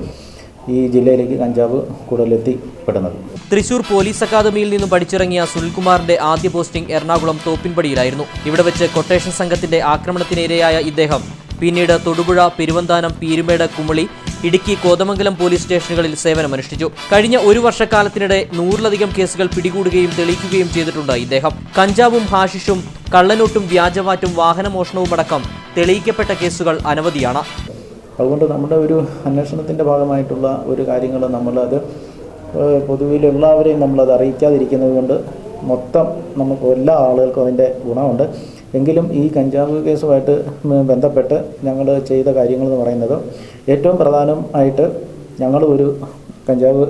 ഈ ജില്ലയിലേക്ക് കഞ്ചാവ് കൂടുതലെത്തിപ്പെടുന്നത്. തൃശൂർ പോലീസ് അക്കാദമിയിൽ നിന്നും പഠിച്ചിറങ്ങിയ സുനിൽകുമാറിന്റെ ആദ്യ പോസ്റ്റിംഗ് എറണാകുളം തോപ്പിൻപടിയിലായിരുന്നു. ഇവിടെ വെച്ച് കൊട്ടേഷൻ സംഘത്തിന്റെ ആക്രമണത്തിനിരയായ ഇദ്ദേഹം പിന്നീട് തൊടുപുഴ, പെരുവന്താനം, പീരുമേട്, കുമളി, ഇടുക്കി, കോതമംഗലം പോലീസ് സ്റ്റേഷനുകളിൽ സേവനമനുഷ്ഠിച്ചു. കഴിഞ്ഞ ഒരു വർഷക്കാലത്തിനിടെ 100-ലധികം കേസുകൾ പിടികൂടുകയും തെളിയിക്കുകയും ചെയ്തിട്ടുണ്ട് ഇദ്ദേഹം. കഞ്ചാവും ഹാഷിഷും കള്ളനോട്ടും വ്യാജവാറ്റും വാഹനമോഷണവും അടക്കം തെളിയിക്കപ്പെട്ട കേസുകൾ അനവധിയാണ്. അതുകൊണ്ട് നമ്മുടെ ഒരു അന്വേഷണത്തിൻ്റെ ഭാഗമായിട്ടുള്ള ഒരു കാര്യങ്ങൾ നമ്മളത് പൊതുവിലുള്ളവരെയും നമ്മളത് അറിയിക്കാതിരിക്കുന്നത് കൊണ്ട് മൊത്തം നമുക്ക് എല്ലാ ആളുകൾക്കും അതിൻ്റെ ഗുണമുണ്ട്. എങ്കിലും ഈ കഞ്ചാവ് കേസുമായിട്ട് ബന്ധപ്പെട്ട് ഞങ്ങൾ ചെയ്ത കാര്യങ്ങളെന്ന് പറയുന്നത് ഏറ്റവും പ്രധാനമായിട്ട് ഞങ്ങൾ ഒരു കഞ്ചാവ്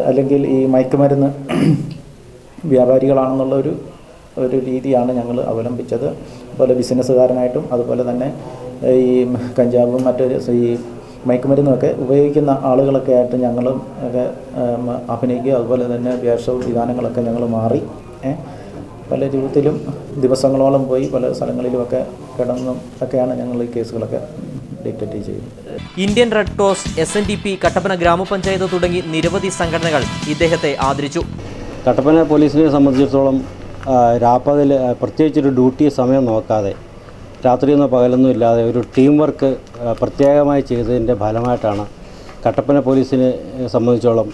അല്ലെങ്കിൽ ഈ മയക്കുമരുന്ന് വ്യാപാരികളാണെന്നുള്ള ഒരു രീതിയാണ് ഞങ്ങൾ അവലംബിച്ചത്. അതുപോലെ ബിസിനസ്സുകാരനായിട്ടും അതുപോലെ തന്നെ ഈ കഞ്ചാവും മറ്റൊരു ഈ മയക്കുമരുന്നൊക്കെ ഉപയോഗിക്കുന്ന ആളുകളൊക്കെ ആയിട്ട് ഞങ്ങളും ഒക്കെ അഭിനയിക്കുക. അതുപോലെ തന്നെ വേഷവിധാനങ്ങളൊക്കെ ഞങ്ങൾ മാറി പല ജീവിതത്തിലും ദിവസങ്ങളോളം പോയി പല സ്ഥലങ്ങളിലുമൊക്കെ കിടന്നും ഒക്കെയാണ് ഞങ്ങൾ ഈ കേസുകളൊക്കെ ഡിറ്റക്റ്റ് ചെയ്യുന്നത്. Indian red cross, SNDP, Kattappana ഗ്രാമപഞ്ചായത്ത് തുടങ്ങി നിരവധി സംഘടനകൾ ഇദ്ദേഹത്തെ ആദരിച്ചു. കട്ടപ്പന പോലീസിനെ സംബന്ധിച്ചിടത്തോളം രാപ്പകൽ പ്രത്യേകിച്ചൊരു ഡ്യൂട്ടി സമയം നോക്കാതെ രാത്രിയൊന്നും പകലൊന്നും ഇല്ലാതെ ഒരു ടീം വർക്ക് പ്രത്യേകമായി ചെയ്തതിൻ്റെ ഫലമായിട്ടാണ് കട്ടപ്പന പോലീസിനെ സംബന്ധിച്ചോളം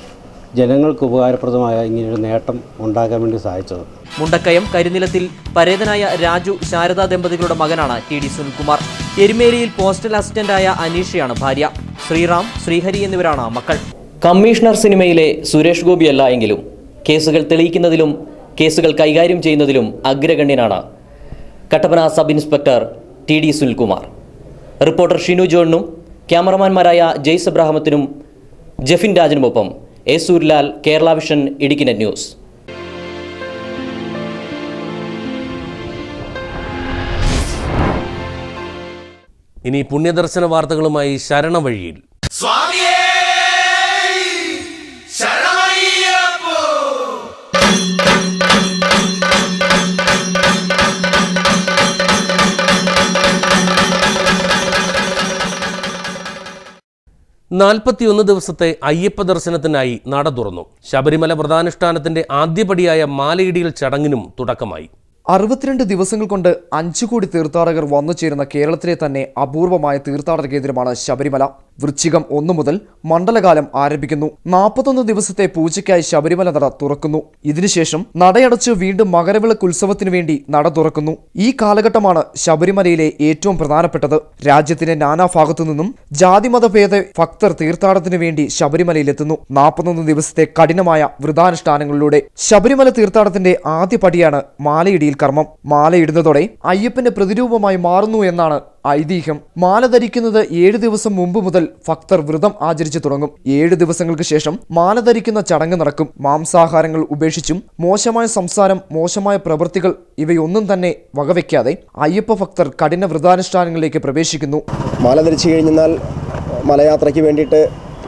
ജനങ്ങൾക്ക് ഉപകാരപ്രദമായ ഇങ്ങനെയൊരു നേട്ടം ഉണ്ടാക്കാൻ വേണ്ടി സാധിച്ചത്. മുണ്ടക്കയം കരിനിലത്തിൽ പരേതനായ രാജു ശാരദാ ദമ്പതികളുടെ മകനാണ് TD സുനിൽകുമാർ. എരുമേലിയിൽ പോസ്റ്റൽ അസിസ്റ്റന്റായ അനീഷയാണ് ഭാര്യ. ശ്രീറാം, ശ്രീഹരി എന്നിവരാണ് മക്കൾ. കമ്മീഷണർ സിനിമയിലെ സുരേഷ് ഗോപിയല്ല എങ്കിലും കേസുകൾ തെളിയിക്കുന്നതിലും കേസുകൾ കൈകാര്യം ചെയ്യുന്നതിലും അഗ്രഗണ്യനാണ് Kattappana sub inspector TD Sunilkumar. Reporter Shinu ജോണിനും ക്യാമറമാൻമാരായ ജെയ്സ് അബ്രാഹമത്തിനും ജെഫിൻ രാജനുമൊപ്പം Suryalal, Kerala vision, Idukki net news. ഇനി പുണ്യദർശന വാർത്തകളുമായി ശരണവഴിയിൽ. നാൽപ്പത്തിയൊന്ന് ദിവസത്തെ അയ്യപ്പ ദർശനത്തിനായി നട തുറന്നു. ശബരിമല വ്രതാനുഷ്ഠാനത്തിന്റെ ആദ്യപടിയായ മാലയിടിയിൽ ചടങ്ങിനും തുടക്കമായി. 62 ദിവസങ്ങൾ കൊണ്ട് 5 കോടി തീർത്ഥാടകർ വന്നു ചേരുന്ന കേരളത്തിലെ തന്നെ അപൂർവമായ തീർത്ഥാടന കേന്ദ്രമാണ് ശബരിമല. വൃശ്ചികം 1 മുതൽ മണ്ഡലകാലം ആരംഭിക്കുന്നു. 41 ദിവസത്തെ പൂജയ്ക്കായി ശബരിമല നട തുറക്കുന്നു. ഇതിനുശേഷം നടയടച്ച് വീണ്ടും മകരവിളക്ക് ഉത്സവത്തിനു വേണ്ടി നട തുറക്കുന്നു. ഈ കാലഘട്ടമാണ് ശബരിമലയിലെ ഏറ്റവും പ്രധാനപ്പെട്ടത്. രാജ്യത്തിന്റെ നാനാഭാഗത്തു നിന്നും ജാതിമതഭേദ ഭക്തർ തീർത്ഥാടനത്തിനു വേണ്ടി ശബരിമലയിലെത്തുന്നു. 41 ദിവസത്തെ കഠിനമായ വ്രതാനുഷ്ഠാനങ്ങളിലൂടെ ശബരിമല തീർത്ഥാടനത്തിന്റെ ആദ്യ പടിയാണ് മാലയിടിയിൽ കർമ്മം. മാലയിടുന്നതോടെ അയ്യപ്പന്റെ പ്രതിരൂപമായി മാറുന്നു എന്നാണ് ഐതിഹ്യം. മാല ധരിക്കുന്നത് 7 ദിവസം മുമ്പ് മുതൽ ഭക്തർ വ്രതം ആചരിച്ചു തുടങ്ങും. 7 ദിവസങ്ങൾക്ക് ശേഷം മാല ധരിക്കുന്ന ചടങ്ങ് നടക്കും. മാംസാഹാരങ്ങൾ ഉപേക്ഷിച്ചും മോശമായ സംസാരം, മോശമായ പ്രവൃത്തികൾ ഇവയൊന്നും തന്നെ വകവയ്ക്കാതെ അയ്യപ്പ ഭക്തർ കഠിന വ്രതാനുഷ്ഠാനങ്ങളിലേക്ക് പ്രവേശിക്കുന്നു. മാല ധരിച്ചു കഴിഞ്ഞാൽ മലയാത്രയ്ക്ക് വേണ്ടിയിട്ട്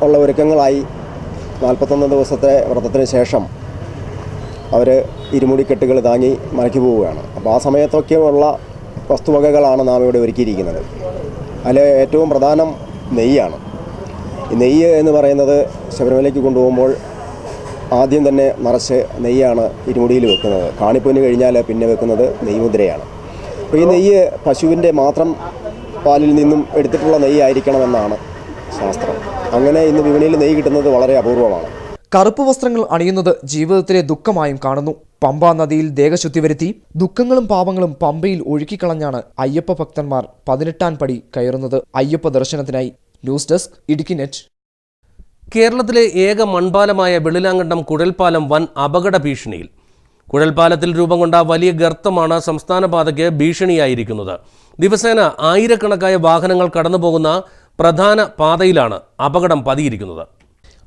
ഉള്ള ഒരുക്കങ്ങളായി 41 ദിവസത്തെ വ്രതത്തിന് ശേഷം അവർ ഇരുമുടിക്കെട്ടുകൾ താങ്ങി മലയ്ക്ക് പോവുകയാണ്. അപ്പോൾ ആ സമയത്തൊക്കെയുള്ള വസ്തുവകകളാണ് നാം ഇവിടെ ഒരുക്കിയിരിക്കുന്നത്. അതിൽ ഏറ്റവും പ്രധാനം നെയ്യാണ്. ഈ നെയ്യ് എന്ന് പറയുന്നത് ശബരിമലയ്ക്ക് കൊണ്ടുപോകുമ്പോൾ ആദ്യം തന്നെ നിറച്ച് നെയ്യാണ് ഇരുമുടിയിൽ വെക്കുന്നത്. കാണിപ്പൊന്ന് കഴിഞ്ഞാൽ പിന്നെ വെക്കുന്നത് നെയ്മുദ്രയാണ്. അപ്പോൾ ഈ നെയ്യ് പശുവിൻ്റെ മാത്രം പാലിൽ നിന്നും എടുത്തിട്ടുള്ള നെയ്യായിരിക്കണമെന്നാണ് ശാസ്ത്രം. അങ്ങനെ ഇന്ന് വിപണിയിൽ നെയ്യ് കിട്ടുന്നത് വളരെ അപൂർവമാണ്. കറുപ്പ് വസ്ത്രങ്ങൾ അണിയുന്നത് ജീവിതത്തിലെ ദുഃഖമായും കാണുന്നു. പമ്പ നദിയിൽ ദേഹശുദ്ധി വരുത്തി ദുഃഖങ്ങളും പാപങ്ങളും പമ്പയിൽ ഒഴുക്കിക്കളഞ്ഞാണ് അയ്യപ്പ ഭക്തന്മാർ 18-ാം പടി കയറുന്നത് അയ്യപ്പ ദർശനത്തിനായി. News desk, Idukki net. കേരളത്തിലെ ഏക മൺപാലമായ വെള്ളിലാങ്കണ്ടം കുഴൽപ്പാലം വൻ അപകട ഭീഷണിയിൽ. കുഴൽപ്പാലത്തിൽ രൂപം കൊണ്ട വലിയ ഗർത്തമാണ് സംസ്ഥാന പാതയ്ക്ക് ഭീഷണിയായിരിക്കുന്നത്. ദിവസേന ആയിരക്കണക്കായ വാഹനങ്ങൾ കടന്നുപോകുന്ന പ്രധാന പാതയിലാണ് അപകടം പതിയിരിക്കുന്നത്.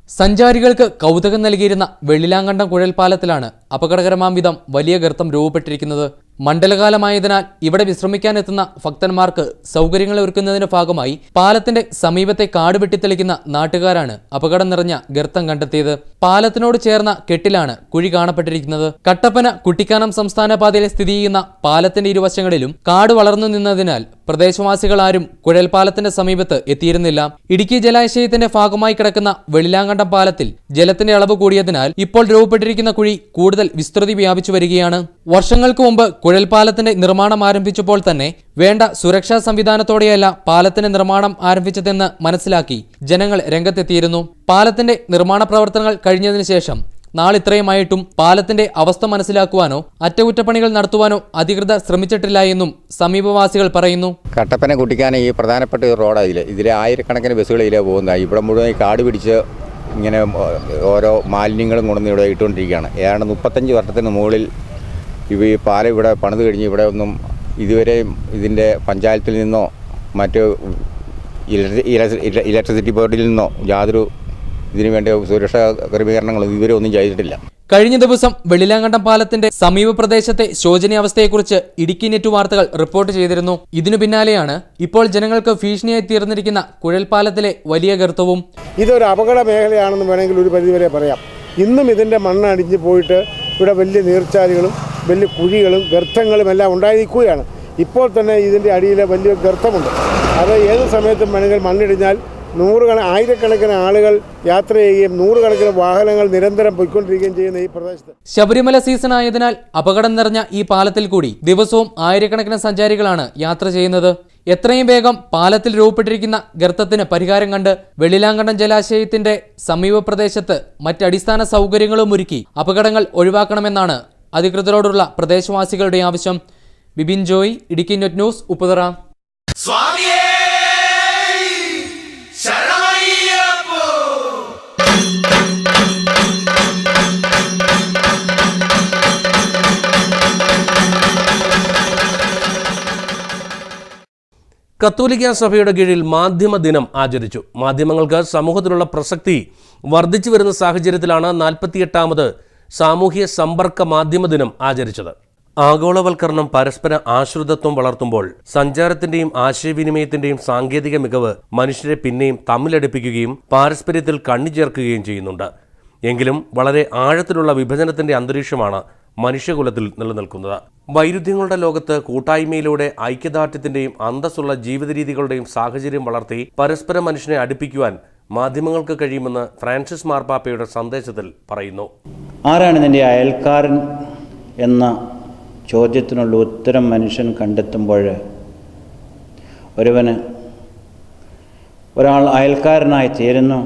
സഞ്ചാരികൾക്ക് കൗതുകം നൽകിയിരുന്ന വെള്ളിലാങ്കണ്ടം കുഴൽപ്പാലത്തിലാണ് അപകടകരമാം വിധം വലിയ ഗർത്തം രൂപപ്പെട്ടിരിക്കുന്നത്. മണ്ഡലകാലമായതിനാൽ ഇവിടെ വിശ്രമിക്കാനെത്തുന്ന ഭക്തന്മാർക്ക് സൗകര്യങ്ങൾ ഒരുക്കുന്നതിന്റെ ഭാഗമായി പാലത്തിന്റെ സമീപത്തെ കാട് വെട്ടിത്തെളിക്കുന്ന നാട്ടുകാരാണ് അപകടം നിറഞ്ഞ ഗർത്തം കണ്ടെത്തിയത്. പാലത്തിനോട് ചേർന്ന കെട്ടിലാണ് കുഴി കാണപ്പെട്ടിരിക്കുന്നത്. കട്ടപ്പന കുട്ടിക്കാനം സംസ്ഥാന പാതയിൽ സ്ഥിതി ചെയ്യുന്ന പാലത്തിന്റെ ഇരുവശങ്ങളിലും കാട് വളർന്നു നിന്നതിനാൽ പ്രദേശവാസികൾ ആരും കുഴൽപാലത്തിന്റെ സമീപത്ത് എത്തിയിരുന്നില്ല. ഇടുക്കി ജലാശയത്തിന്റെ ഭാഗമായി കിടക്കുന്ന വെള്ളിലാങ്കണ്ടം പാലത്തിൽ ജലത്തിന്റെ അളവ് കൂടിയതിനാൽ ഇപ്പോൾ രൂപപ്പെട്ടിരിക്കുന്ന കുഴി കൂടുതൽ വിസ്തൃതി വ്യാപിച്ചു വരികയാണ്. വർഷങ്ങൾക്ക് മുമ്പ് കുഴൽപാലത്തിന്റെ നിർമ്മാണം ആരംഭിച്ചപ്പോൾ തന്നെ വേണ്ട സുരക്ഷാ സംവിധാനത്തോടെയല്ല പാലത്തിന്റെ നിർമ്മാണം ആരംഭിച്ചതെന്ന് മനസ്സിലാക്കി ജനങ്ങൾ രംഗത്തെത്തിയിരുന്നു. പാലത്തിന്റെ നിർമ്മാണ പ്രവർത്തനങ്ങൾ കഴിഞ്ഞതിനു ശേഷം നാളിത്രയുമായിട്ടും പാലത്തിന്റെ അവസ്ഥ മനസ്സിലാക്കുവാനോ അറ്റകുറ്റപ്പണികൾ നടത്തുവാനോ അധികൃതർ ശ്രമിച്ചിട്ടില്ല എന്നും സമീപവാസികൾ പറയുന്നു. കട്ടപ്പന കുട്ടിക്കാനം ഈ പ്രധാനപ്പെട്ട ഒരു റോഡാണ്. ഇതിലെ ആയിരക്കണക്കിന് ബസ്സുകൾ ഇതിലെ പോകുന്നതായി. ഇവിടെ മുഴുവൻ കാട് പിടിച്ച് ഇങ്ങനെ ഓരോ മാലിന്യങ്ങളും കൊണ്ടുവന്ന് ഇവിടെ ഇട്ടുകൊണ്ടിരിക്കുകയാണ്. ഏതാണ്ട് 35 വർഷത്തിന് മുകളിൽ ഈ പാലം ഇവിടെ പണിത് കഴിഞ്ഞ് ഇവിടെ ഒന്നും ഇതുവരെയും ഇതിൻ്റെ പഞ്ചായത്തിൽ നിന്നോ മറ്റ് ഇലക്ട്രിസിറ്റി ബോർഡിൽ നിന്നോ യാതൊരു ഇതിനു വേണ്ട സുരക്ഷാ ക്രമീകരണങ്ങളും ഇതുവരെ ഒന്നും ചെയ്തിട്ടില്ല. കഴിഞ്ഞ ദിവസം വെള്ളിലാങ്കണ്ടം പാലത്തിന്റെ സമീപ പ്രദേശത്തെ ശോചനീയാവസ്ഥയെക്കുറിച്ച് ഇടുക്കി നെറ്റ് വാർത്തകൾ റിപ്പോർട്ട് ചെയ്തിരുന്നു. ഇതിനു പിന്നാലെയാണ് ഇപ്പോൾ ജനങ്ങൾക്ക് ഭീഷണിയായി തീർന്നിരിക്കുന്ന കുഴൽപാലത്തിലെ വലിയ ഗർത്തവും. ഇതൊരു അപകട മേഖലയാണെന്ന് വേണമെങ്കിൽ ഒരു പരിധിവരെ പറയാം. ഇന്നും ഇതിൻ്റെ മണ്ണ് അടിഞ്ഞു പോയിട്ട് ഇവിടെ വലിയ നീർച്ചാലുകളും വലിയ കുഴികളും ഗർത്തങ്ങളും എല്ലാം ഉണ്ടായിരിക്കുകയാണ്. ഇപ്പോൾ തന്നെ ഇതിൻ്റെ അടിയിൽ വലിയ ഗർത്തമുണ്ട്. അത് ഏത് സമയത്തും വേണമെങ്കിൽ മണ്ണിടിഞ്ഞാൽ ആയിരക്കണക്കിന് ആളുകൾ യാത്ര ചെയ്യുകയും നൂറുകണക്കിന് വാഹനങ്ങൾ നിരന്തരം പോയിക്കൊണ്ടിരിക്കുകയും ചെയ്യുന്ന ഈ പ്രദേശത്ത് ശബരിമല സീസൺ ആയതിനാൽ അപകടം നിറഞ്ഞ ഈ പാലത്തിൽ കൂടി ദിവസവും ആയിരക്കണക്കിന് സഞ്ചാരികളാണ് യാത്ര ചെയ്യുന്നത്. എത്രയും വേഗം പാലത്തിൽ രൂപപ്പെട്ടിരിക്കുന്ന ഗർത്തത്തിന് പരിഹാരം കണ്ട് വെള്ളിലാങ്കണ്ടം ജലാശയത്തിന്റെ സമീപ പ്രദേശത്ത് മറ്റടിസ്ഥാന സൗകര്യങ്ങളും ഒരുക്കി അപകടങ്ങൾ ഒഴിവാക്കണമെന്നാണ് അധികൃതരോടുള്ള പ്രദേശവാസികളുടെ ആവശ്യം. Bibin Joy, Idukki net news, Upputhara. കത്തോലിക്ക സഭയുടെ കീഴിൽ മാധ്യമ ദിനം ആചരിച്ചു. മാധ്യമങ്ങൾക്ക് സമൂഹത്തിലുള്ള പ്രസക്തി വർദ്ധിച്ചു വരുന്ന സാഹചര്യത്തിലാണ് 48ാമത് സാമൂഹ്യ സമ്പർക്ക മാധ്യമ ദിനം ആചരിച്ചത്. ആഗോളവൽക്കരണം പരസ്പര ആശ്രിതത്വം വളർത്തുമ്പോൾ സഞ്ചാരത്തിന്റെയും ആശയവിനിമയത്തിന്റെയും സാങ്കേതിക മികവ് മനുഷ്യരെ പിന്നെയും തമ്മിലടുപ്പിക്കുകയും പാരസ്പര്യത്തിൽ കണ്ണിചേർക്കുകയും ചെയ്യുന്നുണ്ട്. എങ്കിലും വളരെ ആഴത്തിലുള്ള വിഭജനത്തിന്റെ അന്തരീക്ഷമാണ് മനുഷ്യകുലത്തിൽ നിലനിൽക്കുന്നത്. വൈരുദ്ധ്യങ്ങളുടെ ലോകത്ത് കൂട്ടായ്മയിലൂടെ ഐക്യദാർഢ്യത്തിന്റെയും അന്തസ്സുള്ള ജീവിത രീതികളുടെയും സാഹചര്യം വളർത്തി പരസ്പര മനുഷ്യനെ അടുപ്പിക്കുവാൻ മാധ്യമങ്ങൾക്ക് കഴിയുമെന്ന് ഫ്രാൻസിസ് മാർപ്പാപ്പയുടെ സന്ദേശത്തിൽ പറയുന്നു. ആരാണ് നിന്റെ അയൽക്കാരൻ എന്ന ചോദ്യത്തിനുള്ള ഉത്തരം മനുഷ്യൻ കണ്ടെത്തുമ്പോൾ ഒരാൾ അയൽക്കാരനായി തീരുന്നു.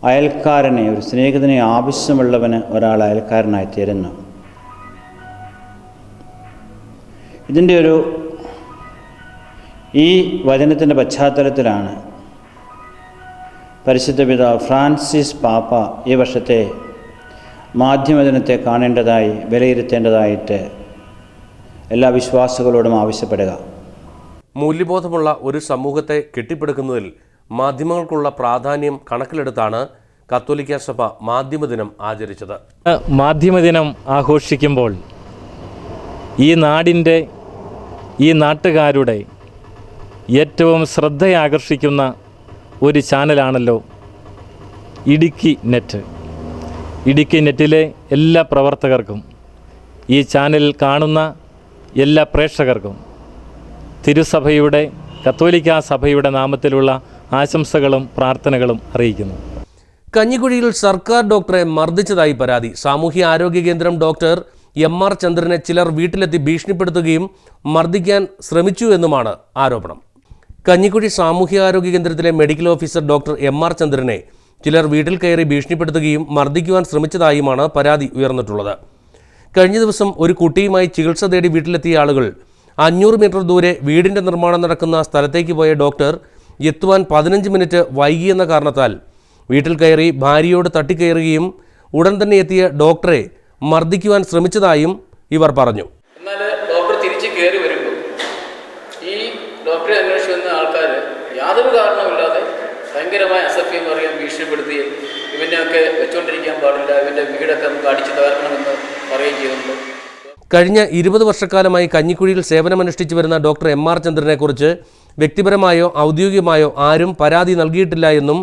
അയൽക്കാരനെ, ഒരു സ്നേഹിതനെ ആവശ്യമുള്ളവന് ഒരാൾ അയൽക്കാരനായി തീരുന്നു. ഇതിൻ്റെ ഈ വചനത്തിൻ്റെ പശ്ചാത്തലത്തിലാണ് പരിശുദ്ധ പിതാവ് ഫ്രാൻസിസ് പാപ്പ ഈ വർഷത്തെ മാധ്യമദിനത്തെ കാണേണ്ടതായി, വിലയിരുത്തേണ്ടതായിട്ട് എല്ലാ വിശ്വാസികളോടും ആവശ്യപ്പെടുക. മൂല്യബോധമുള്ള ഒരു സമൂഹത്തെ കെട്ടിപ്പടുക്കുന്നതിൽ മാധ്യമങ്ങൾക്കുള്ള പ്രാധാന്യം കണക്കിലെടുത്താണ് കത്തോലിക്ക സഭ മാധ്യമദിനം ആചരിച്ചത്. മാധ്യമദിനം ആഘോഷിക്കുമ്പോൾ ഈ നാടിൻ്റെ, ഈ നാട്ടുകാരുടെ ഏറ്റവും ശ്രദ്ധയാകർഷിക്കുന്ന ഒരു ചാനലാണല്ലോ ഇടുക്കി നെറ്റ്. ഇടുക്കി നെറ്റിലെ എല്ലാ പ്രവർത്തകർക്കും, ഈ ചാനൽ കാണുന്ന എല്ലാ പ്രേക്ഷകർക്കും തിരുസഭയുടെ, കത്തോലിക്ക സഭയുടെ നാമത്തിലുള്ള ആശംസകളും പ്രാർത്ഥനകളും അറിയിക്കുന്നു. കഞ്ഞിക്കുഴിയിൽ സർക്കാർ ഡോക്ടറെ മർദ്ദിച്ചതായി പരാതി. സാമൂഹ്യ ആരോഗ്യ കേന്ദ്രം ഡോക്ടർ MR ചന്ദ്രനെ ചിലർ വീട്ടിലെത്തി ഭീഷണിപ്പെടുത്തുകയും മർദ്ദിക്കാൻ ശ്രമിച്ചു എന്നുമാണ് ആരോപണം. കഞ്ഞിക്കുഴി സാമൂഹ്യാരോഗ്യ കേന്ദ്രത്തിലെ മെഡിക്കൽ ഓഫീസർ ഡോക്ടർ MR ചന്ദ്രനെ ചിലർ വീട്ടിൽ കയറി ഭീഷണിപ്പെടുത്തുകയും മർദ്ദിക്കുവാൻ ശ്രമിച്ചതായുമാണ് പരാതി ഉയർന്നിട്ടുള്ളത്. കഴിഞ്ഞ ദിവസം ഒരു കുട്ടിയുമായി ചികിത്സ തേടി വീട്ടിലെത്തിയ ആളുകൾ 500 മീറ്റർ ദൂരെ വീടിൻ്റെ നിർമ്മാണം നടക്കുന്ന സ്ഥലത്തേക്ക് പോയ ഡോക്ടർ എത്തുവാൻ 15 മിനിറ്റ് വൈകിയെന്ന കാരണത്താൽ വീട്ടിൽ കയറി ഭാര്യയോട് തട്ടിക്കയറുകയും ഉടൻ തന്നെ എത്തിയ ഡോക്ടറെ മർദ്ദിക്കുവാൻ ശ്രമിച്ചതായും ഇവർ പറഞ്ഞു. എന്നാൽ ഡോക്ടർ തിരിച്ച് കയറി വരുമ്പോൾ ഈ ഡോക്ടറെ അന്വേഷിച്ച് വന്ന ആൾക്കാർ യാതൊരു കാരണവുമില്ലാതെ ഭയങ്കരമായ അസഭ്യം പറയാൻ ഭീഷണിപ്പെടുത്തുകയും ഇവനെയൊക്കെ വെച്ചുകൊണ്ടിരിക്കാൻ പാടില്ല, ഇവൻ്റെ വീടൊക്കെ നമുക്ക് അടിച്ചു തകർക്കണമെന്ന് പറയുകയും ചെയ്യുന്നുണ്ട്. കഴിഞ്ഞ 20 വർഷക്കാലമായി കഞ്ഞിക്കുഴിയിൽ സേവനമനുഷ്ഠിച്ചു വരുന്ന ഡോക്ടർ M.R. ചന്ദ്രനെക്കുറിച്ച് വ്യക്തിപരമായോ ഔദ്യോഗികമായോ ആരും പരാതി നൽകിയിട്ടില്ല എന്നും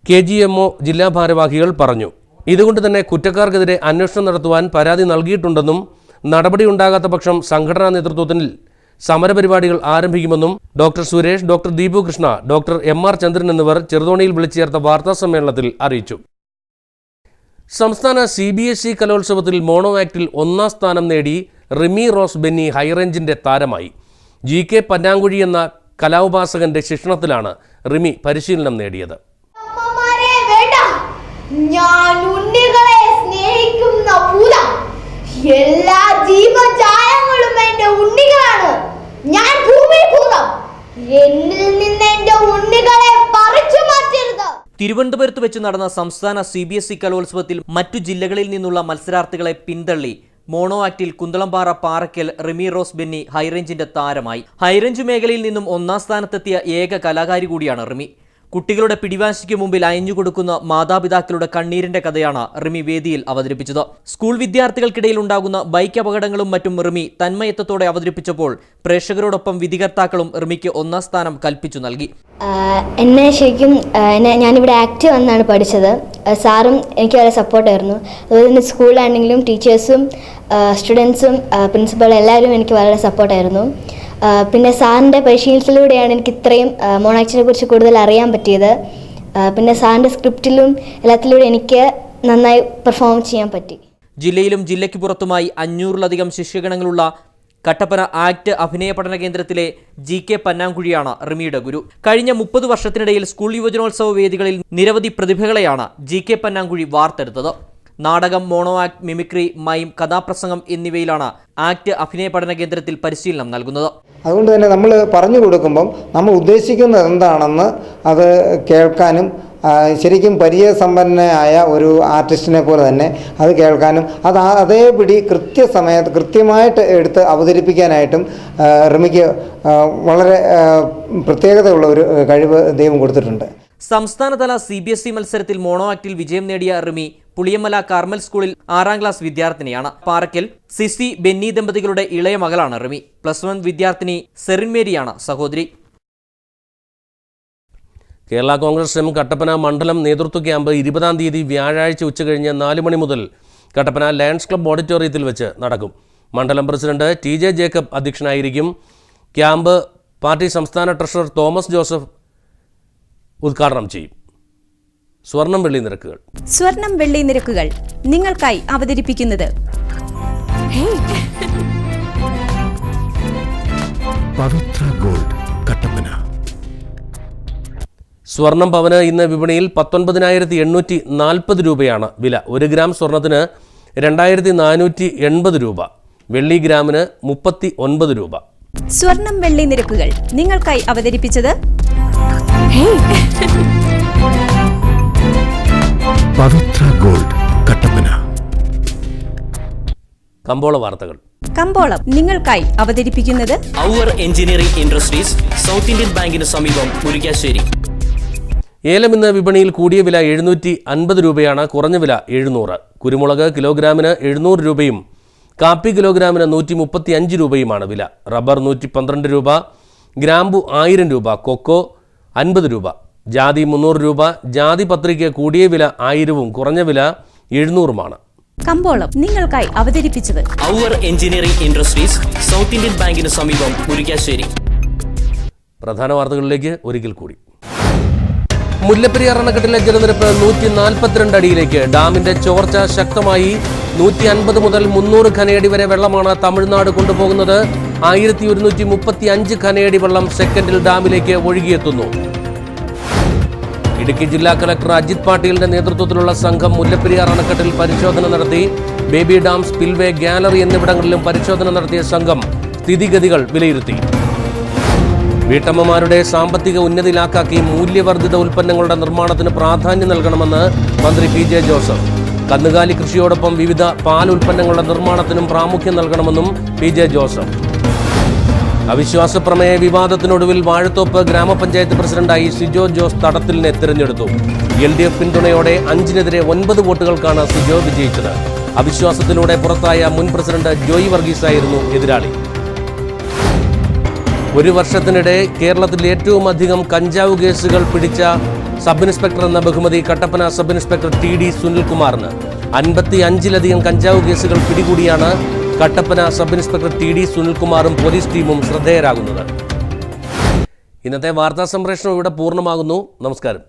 KGMO ജില്ലാ ഭാരവാഹികൾ പറഞ്ഞു. ഇതുകൊണ്ട് തന്നെ കുറ്റക്കാർക്കെതിരെ അന്വേഷണം നടത്തുവാൻ പരാതി നൽകിയിട്ടുണ്ടെന്നും നടപടിയുണ്ടാകാത്ത പക്ഷം സംഘടനാ നേതൃത്വത്തിൽ സമരപരിപാടികൾ ആരംഭിക്കുമെന്നും doctor Suresh, doctor Deepu Krishna, doctor M.R. ചന്ദ്രൻ എന്നിവർ ചെറുതോണിയിൽ വിളിച്ചു ചേർത്ത വാർത്താസമ്മേളനത്തിൽ അറിയിച്ചു. സംസ്ഥാന CBSE കലോത്സവത്തിൽ മോണോ ആക്ടിൽ 1ാം സ്ഥാനം നേടി റിമി റോസ് ബെന്നി ഹൈറേഞ്ചിന്റെ താരമായി. GK പന്നാങ്കുഴി എന്ന കലാഉപാസകന്റെ ശിക്ഷണത്തിലാണ് റിമി പരിശീലനം നേടിയത്. ഞാൻ ഉണ്ണികളെ സ്നേഹിക്കുന്ന ഭൂതം. എല്ലാ ജീവജാലങ്ങളും എന്റെ ഉണ്ണികളാണ്. ഞാൻ ഭൂമി ഭൂതം. എന്നിൽ നിന്ന് എന്റെ ഉണ്ണികളെ പറിച്ചു മാറ്റരുത്. തിരുവനന്തപുരത്ത് വെച്ച് നടന്ന സംസ്ഥാന CBSE കലോത്സവത്തിൽ മറ്റു ജില്ലകളിൽ നിന്നുള്ള മത്സരാർത്ഥികളെ പിന്തള്ളി മോണോ ആക്ടിൽ കുന്തളംപാറ പാറയ്ക്കൽ റിമി റോസ് ബെന്നി ഹൈറേഞ്ചിന്റെ താരമായി. ഹൈറേഞ്ച് മേഖലയിൽ നിന്നും 1ാം സ്ഥാനത്തെത്തിയ ഏക കലാകാരി കൂടിയാണ് റിമി. കുട്ടികളുടെ പിടിവാശിക്ക് മുമ്പിൽ അയഞ്ഞുകൊടുക്കുന്ന മാതാപിതാക്കളുടെ കണ്ണീരിന്റെ കഥയാണ് റിമി വേദിയിൽ അവതരിപ്പിച്ചത്. സ്കൂൾ വിദ്യാർത്ഥികൾക്കിടയിൽ ഉണ്ടാകുന്ന ബൈക്ക് അപകടങ്ങളും മറ്റും റിമി തന്മയത്വത്തോടെ അവതരിപ്പിച്ചപ്പോൾ പ്രേക്ഷകരോടൊപ്പം വിധികർത്താക്കളും റിമിക്ക് 1ാം സ്ഥാനം കൽപ്പിച്ചു നൽകി. എന്നെ ശരിക്കും ഞാനിവിടെ ആക്ട് വന്നാണ് പഠിച്ചത്. സാറും എനിക്ക് വളരെ സപ്പോർട്ടായിരുന്നു. അതുപോലെ തന്നെ സ്കൂളിലാണെങ്കിലും ടീച്ചേഴ്സും സ്റ്റുഡൻസും പ്രിൻസിപ്പളും എല്ലാവരും എനിക്ക് വളരെ സപ്പോർട്ടായിരുന്നു. പിന്നെ സാറിൻ്റെ പരിശീലനത്തിലൂടെയാണ് എനിക്ക് ഇത്രയും മോണോ ആക്ടിനെ കുറിച്ച് കൂടുതൽ അറിയാൻ പറ്റിയത്. പിന്നെ സാറിൻ്റെ സ്ക്രിപ്റ്റിലും എല്ലാത്തിലൂടെ എനിക്ക് നന്നായി പെർഫോം ചെയ്യാൻ പറ്റി. ജില്ലയിലും ജില്ലയ്ക്ക് പുറത്തുമായി 500-ലധികം ശിഷ്യഗണങ്ങളുള്ള കട്ടപ്പന ആക്ട് അഭിനയ പഠന കേന്ദ്രത്തിലെ GK പന്നാങ്കുഴിയാണ് റിമിയുടെ ഗുരു. കഴിഞ്ഞ 30 വർഷത്തിനിടയിൽ സ്കൂൾ യുവജനോത്സവ വേദികളിൽ നിരവധി പ്രതിഭകളെയാണ് GK പന്നാങ്കുഴി വാർത്തെടുത്തത്. നാടകം, മോണോ ആക്ട്, മിമിക്രി, മൈം, കഥാപ്രസംഗം എന്നിവയിലാണ് ആക്ട് അഭിനയ പഠന കേന്ദ്രത്തിൽ പരിശീലനം നൽകുന്നത്. അതുകൊണ്ട് തന്നെ നമ്മൾ പറഞ്ഞു കൊടുക്കുമ്പം നമ്മൾ ഉദ്ദേശിക്കുന്നത് എന്താണെന്ന് അത് കേൾക്കാനും ശരിക്കും പരിചയസമ്പന്നനായ ഒരു ആർട്ടിസ്റ്റിനെ പോലെ തന്നെ അത് കേൾക്കാനും അത് അതേപടി കൃത്യസമയത്ത് കൃത്യമായിട്ട് എടുത്ത് അവതരിപ്പിക്കാനായിട്ടും റിമിക്ക് വളരെ പ്രത്യേകതയുള്ള ഒരു കഴിവ് ദൈവം കൊടുത്തിട്ടുണ്ട്. സംസ്ഥാനതല CBSE മത്സരത്തിൽ മോണോ ആക്ടിൽ വിജയം നേടിയ റിമി പുളിയമല കാർമൽ സ്കൂളിൽ 6ാം ക്ലാസ് വിദ്യാർത്ഥിനിയാണ്. പാറയ്ക്കൽ സിസി ബെന്നി ദമ്പതികളുടെ ഇളയ മകളാണ് റിമി. +1 വിദ്യാർത്ഥിനി സെറിൻ മേരിയാണ് സഹോദരി. കേരള കോൺഗ്രസ് എം കട്ടപ്പന മണ്ഡലം നേതൃത്വ ക്യാമ്പ് 20-ാം തീയതി വ്യാഴാഴ്ച ഉച്ചകഴിഞ്ഞ് 4 മണി മുതൽ കട്ടപ്പന ലയൺസ് ക്ലബ്ബ് ഓഡിറ്റോറിയത്തിൽ വെച്ച് നടക്കും. മണ്ഡലം പ്രസിഡന്റ് TJ ജേക്കബ് അധ്യക്ഷനായിരിക്കും. ക്യാമ്പ് പാർട്ടി സംസ്ഥാന ട്രഷറർ തോമസ് ജോസഫ് ഉദ്ഘാടനം ചെയ്യും. സ്വർണം വെള്ളി നിരക്കുകൾ നിങ്ങൾക്കായി അവതരിപ്പിക്കുന്നത് പവിത്ര ഗോൾഡ് കട്ടപ്പന. സ്വർണം പവന് ഇന്ന് വിപണിയിൽ 19,840 രൂപയാണ് വില. 1 ഗ്രാം സ്വർണത്തിന് 2,480 രൂപ. വെള്ളി ഗ്രാമിന് 39 രൂപ. സ്വർണം വെള്ളി നിരക്കുകൾ നിങ്ങൾക്കായി അവതരിപ്പിച്ചത് പവിത്ര ഗോൾഡ് കട്ടപ്പന. കമ്പോള വാർത്തകൾ. കമ്പോളം നിങ്ങൾക്കായി അവതരിപ്പിക്കുന്നത് our engineering industries, south Indian ബാങ്കിന് സമീപം മുരിക്കാശ്ശേരി. ഏലം ഇന്ന് വിപണിയിൽ കൂടിയ വില 750 രൂപയാണ്, കുറഞ്ഞ വില 700. കുരുമുളക് കിലോഗ്രാമിന് 700 രൂപയും കാപ്പി കിലോഗ്രാമിന് 135 രൂപയുമാണ് വില. റബ്ബർ 112 രൂപ, ഗ്രാമ്പു 1000 രൂപ, കൊക്കോ 50 രൂപ, ജാതി 300 രൂപ. ജാതി പത്രിക കൂടിയ വില 1000-ഉം കുറഞ്ഞ വില 700-ഉമാണ്. കമ്പോളം നിങ്ങൾക്കായി അവതരിപ്പിച്ചത് our engineering industries, south Indian ബാങ്കിന് സമീപം മുരിക്കാശ്ശേരി. പ്രധാന വാർത്തകളിലേക്ക് ഒരിക്കൽ കൂടി. മുല്ലപ്പെരിയാർ അണക്കെട്ടിലെ ജലനിരപ്പ് 142 അടിയിലേക്ക്. ഡാമിന്റെ ചോർച്ച ശക്തമായി. 150 മുതൽ 300 ഘനയടി വരെ വെള്ളമാണ് തമിഴ്നാട് കൊണ്ടുപോകുന്നത്. 1135 ഘനയടി വെള്ളം സെക്കൻഡിൽ ഡാമിലേക്ക് ഒഴുകിയെത്തുന്നു. ഇടുക്കി ജില്ലാ കളക്ടർ അജിത് പാട്ടീലിന്റെ നേതൃത്വത്തിലുള്ള സംഘം മുല്ലപ്പെരിയാർ അണക്കെട്ടിൽ പരിശോധന നടത്തി. ബേബി ഡാം, സ്പിൽവേ, ഗാലറി എന്നിവിടങ്ങളിലും പരിശോധന നടത്തിയ സംഘം സ്ഥിതിഗതികൾ വിലയിരുത്തി. വീട്ടമ്മമാരുടെ സാമ്പത്തിക ഉന്നതി ലാക്കാക്കി മൂല്യവർദ്ധിത ഉൽപ്പന്നങ്ങളുടെ നിർമ്മാണത്തിന് പ്രാധാന്യം നൽകണമെന്ന് മന്ത്രി PJ ജോസഫ്. കന്നുകാലി കൃഷിയോടൊപ്പം വിവിധ പാൽ ഉൽപ്പന്നങ്ങളുടെ നിർമ്മാണത്തിനും പ്രാമുഖ്യം നൽകണമെന്നും PJ ജോസഫ്. അവിശ്വാസ പ്രമേയ വിവാദത്തിനൊടുവിൽ വാഴത്തോപ്പ് ഗ്രാമപഞ്ചായത്ത് പ്രസിഡന്റായി സിജോ ജോസ് തടത്തിലിനെ തിരഞ്ഞെടുത്തു. LDF പിന്തുണയോടെ 5-നെതിരെ 9 വോട്ടുകൾക്കാണ് സിജോ വിജയിച്ചത്. അവിശ്വാസത്തിലൂടെ പുറത്തായ മുൻ പ്രസിഡന്റ് ജോയി വർഗീസായിരുന്നു എതിരാളി. ഒരു വർഷത്തിനിടെ കേരളത്തിൽ ഏറ്റവും അധികം കഞ്ചാവ് കേസുകൾ പിടിച്ച സബ് ഇൻസ്പെക്ടർ എന്ന ബഹുമതി കട്ടപ്പന സബ് ഇൻസ്പെക്ടർ TD സുനിൽകുമാറിന്. 55-ലധികം കഞ്ചാവ് കേസുകൾ പിടികൂടിയാണ് കട്ടപ്പന സബ് ഇൻസ്പെക്ടർ TD സുനിൽകുമാറും പോലീസ് ടീമും ശ്രദ്ധേയരാകുന്നത്. ഇന്നത്തെ വാർത്താ സംപ്രേഷണം ഇവിടെ പൂർണ്ണമാകുന്നു. നമസ്കാരം.